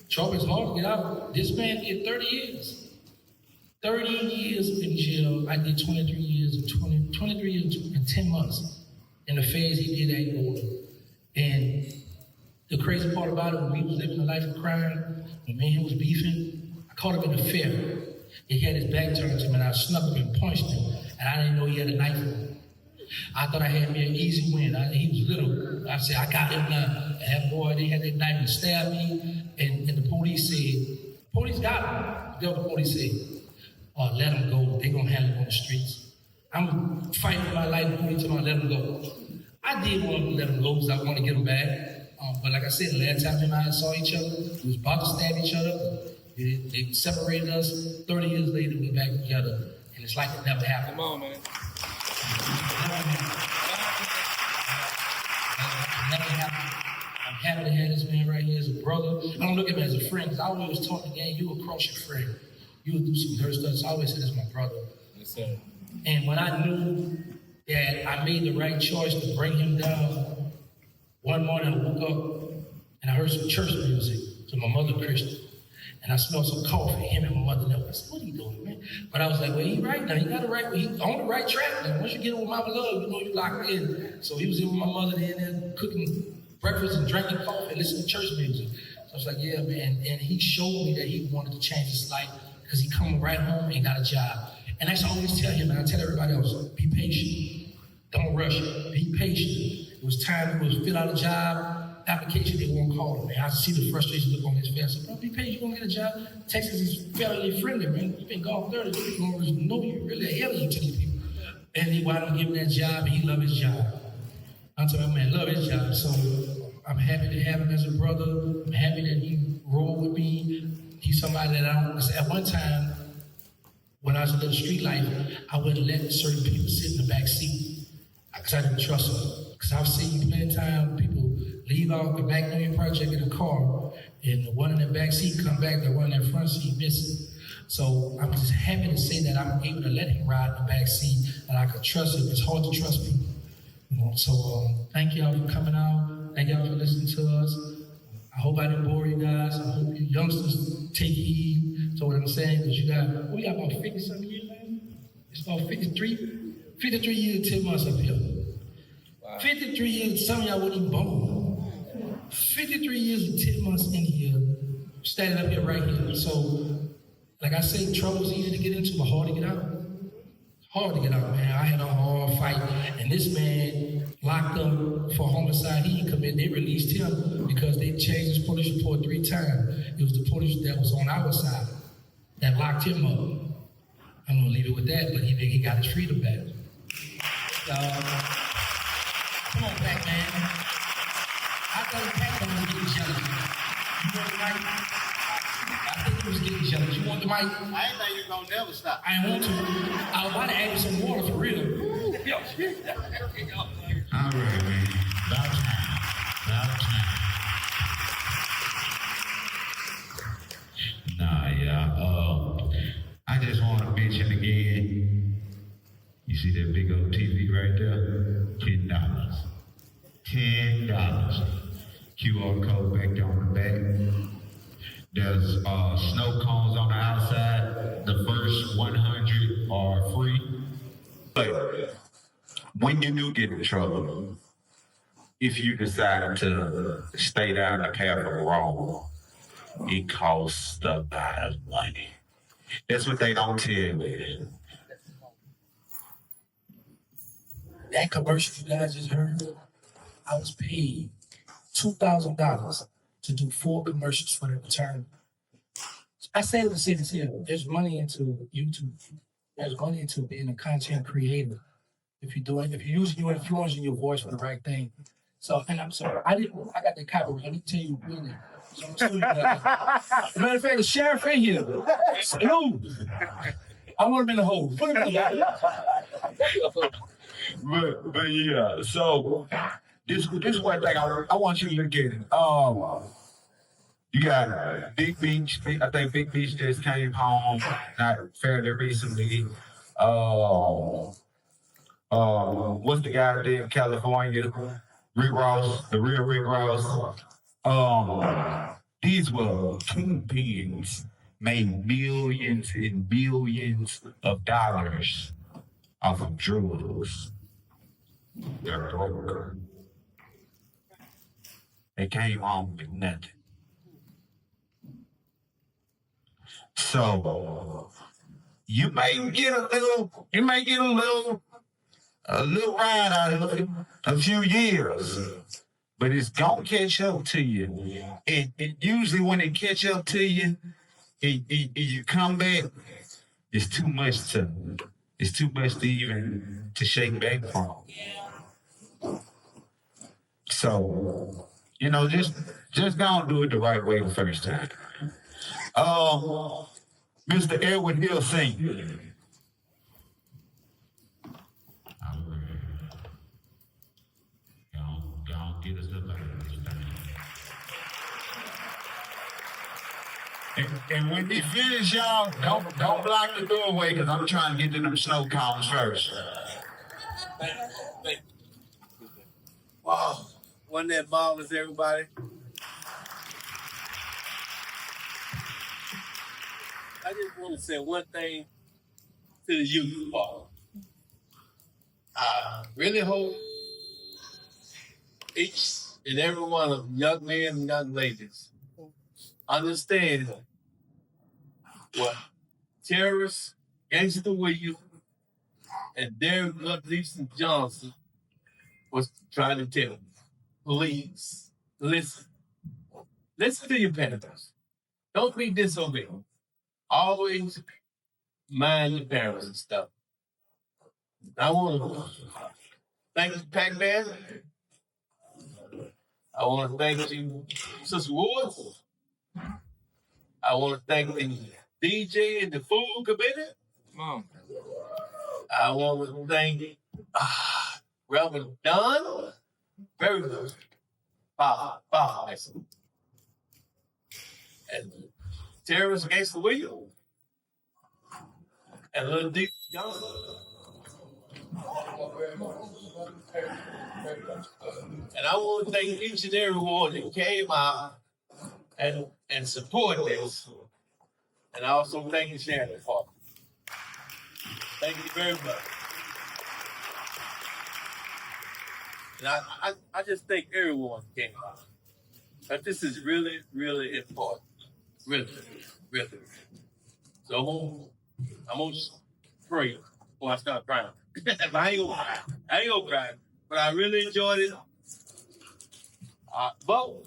Trouble is hard to get out of. This man did 30 years. 30 years in jail. I did 23 years and 10 months. In the phase he did ain't over. And the crazy part about it, when we was living a life of crime, when me and him was beefing, I caught him in a fair. He had his back turned to him, and I snuck him and punched him. And I didn't know he had a knife in him. I thought I had me an easy win. He was little. I said, I got him now. And that boy, they had that knife and stabbed me. And the police said, police got him. You know what the police said? Let him go. They're going to handle him on the streets. I'm fighting for my life. The police told me, let him go. I did want to let him go because I wanted to get him back. But like I said, the last time him and I saw each other, we was about to stab each other. They separated us. 30 years later, we back together. And it's like it never happened. Come on, man. I'm happy to have this man right here as a brother. I don't look at him as a friend, because I always talk to gang, you will cross your friend. You will do some dirt stuff, so I always say that's my brother. Yes, sir. And when I knew that I made the right choice to bring him down, one morning I woke up and I heard some church music. So my mother Christian. And I smelled some coffee, him and my mother knelt. I said, what are you doing, man? But I was like, well, he right now. He got it right. He on the right track now. Once you get with Mama Love, you know you locked in. So he was in with my mother there cooking breakfast and drinking coffee and listening to church music. So I was like, yeah, man. And he showed me that he wanted to change his life, because he come right home and got a job. And that's what I always tell him, and I tell everybody else, be patient. Don't rush it. Be patient. It was time he was fill out a job application, they won't call him, man. I see the frustration look on his face. I said, bro, be patient, you're gonna get a job. Texas is fairly friendly, man. You've been gone 30 years, you're gonna know you really a alien to these people. And he wound up giving that job, and he loved his job. I'm telling you, man, love his job. So I'm happy to have him as a brother. I'm happy that he rolled with me. He's somebody that at one time, when I was in the street life, I wouldn't let certain people sit in the back seat, because I didn't trust them. Because I've seen plenty of time people leave out the Magnolia Project in a car, and the one in the back seat come back, the one in the front seat missing. So I'm just happy to say that I'm able to let him ride in the back seat, and I could trust him. It's hard to trust people. You know, so thank y'all for coming out. Thank y'all for listening to us. I hope I didn't bore you guys. I hope you youngsters take heed to what I'm saying, because you got about 50-something years, man? It's about 53 years, 10 months up here. Wow. 53 years, some of y'all wouldn't even born. 53 years and 10 months in here, standing up here right here. So, like I say, trouble's easy to get into, but hard to get out. Hard to get out, man. I had a hard fight, and this man locked up for homicide he committed. They released him because they changed his police report 3 times. It was the police that was on our side that locked him up. I'm gonna leave it with that, but he got his freedom back. Come on, Pac Man. I thought Pac Man was getting jealous. You want the mic? I think he was getting jealous. You want the mic? I ain't think you gonna never stop. I didn't want to. I was about to add you some water for real. All right, man. About time. About time. Nah, yeah. I just want to mention again. You see that big old TV right there? $10. $10. QR code back there on the back. There's snow cones on the outside. The first 100 are free. But when you do get in trouble, if you decide to stay down the path of wrong, it costs a lot of money. That's what they don't tell you. That commercial you guys just heard, I was paid $2,000 to do 4 commercials for the return. I said in the city's here, there's money into YouTube. There's money into being a content creator. If you're using your influence and your voice for the right thing. So, and I'm sorry, I got the copyright. I didn't tell you really. So I'm still matter of fact, the sheriff ain't here. No. I want him in the hole. Put him in the hole. But yeah, so this one thing I want you to look at it. You got Big Beach. I think Big Beach just came home not fairly recently. What's the guy there in California? Rick Ross, the real Rick Ross. These were kingpins, made millions and billions of dollars off of drugs. They're broke. They came home with nothing. So you may get a little ride out of it, a few years, but it's gonna catch up to you. And usually when it catch up to you, and you come back, it's too much to even to shake back from. So, just gonna do it the right way the first time. Mr. Edward Hill Sr. Don't get us up out of this thing. And when they finish, y'all, don't block the doorway because I'm trying to get to them snow cones first. Wow. Wasn't that marvelous, everybody? I just want to say one thing to the youth part. I really hope each and every one of them, young men and young ladies, understand what Terrance, Gangsta Williams, and Lil Diesel Johnson was trying to tell them. Please, listen. Listen to your parents. Don't be disobedient. Always mind your parents and stuff. I want to thank you, Pac Man. I want to thank you, Sister Woods. I want to thank the DJ and the food committee. I want to thank Reverend Don. Very good. Bob, excellent. And Terrance against the wheel. And Lil Diesel Johnson. And I want to thank each and every one that came out and support this. And I also thank the sheriff department. Thank you very much. And I just thank everyone who came out. But this is really, really important. Really, really. So I'm gonna pray before I start crying. I ain't gonna cry. But I really enjoyed it. Vote.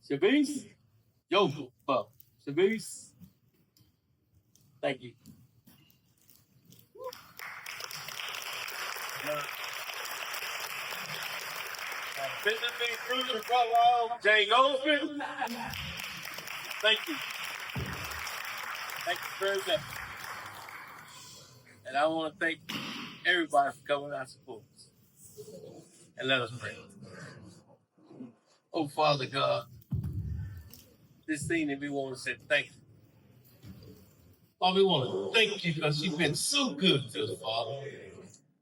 Shabice. Yo, vote. Shabice. Thank you. Fitting me through the prologue, Jay Goldman. Thank you. Thank you very much. And I want to thank everybody for coming out to support us. And let us pray. Oh, Father God, this thing that we want to say thank you. Father, we want to thank you because you've been so good to us, Father.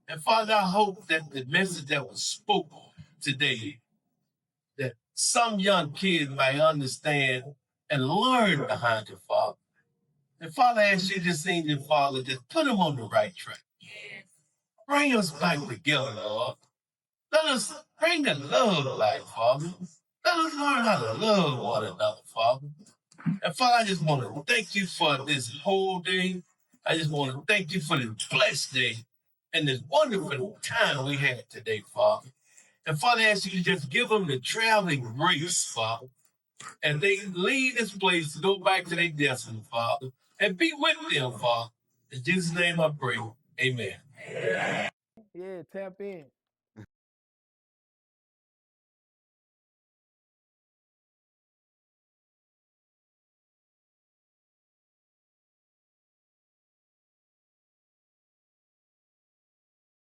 And Father, I hope that the message that was spoken today, that some young kids might understand and learn behind it, Father. And Father, as you just seen it, Father, just put them on the right track. Bring us back together, Lord. Let us bring the love back, Father. Let us learn how to love one another, Father. And Father, I just want to thank you for this whole day. I just want to thank you for this blessed day and this wonderful time we had today, Father. And Father, I ask you to just give them the traveling grace, Father, and they leave this place to go back to their destiny, Father, and be with them, Father. In Jesus' name I pray. Amen. Yeah, tap in.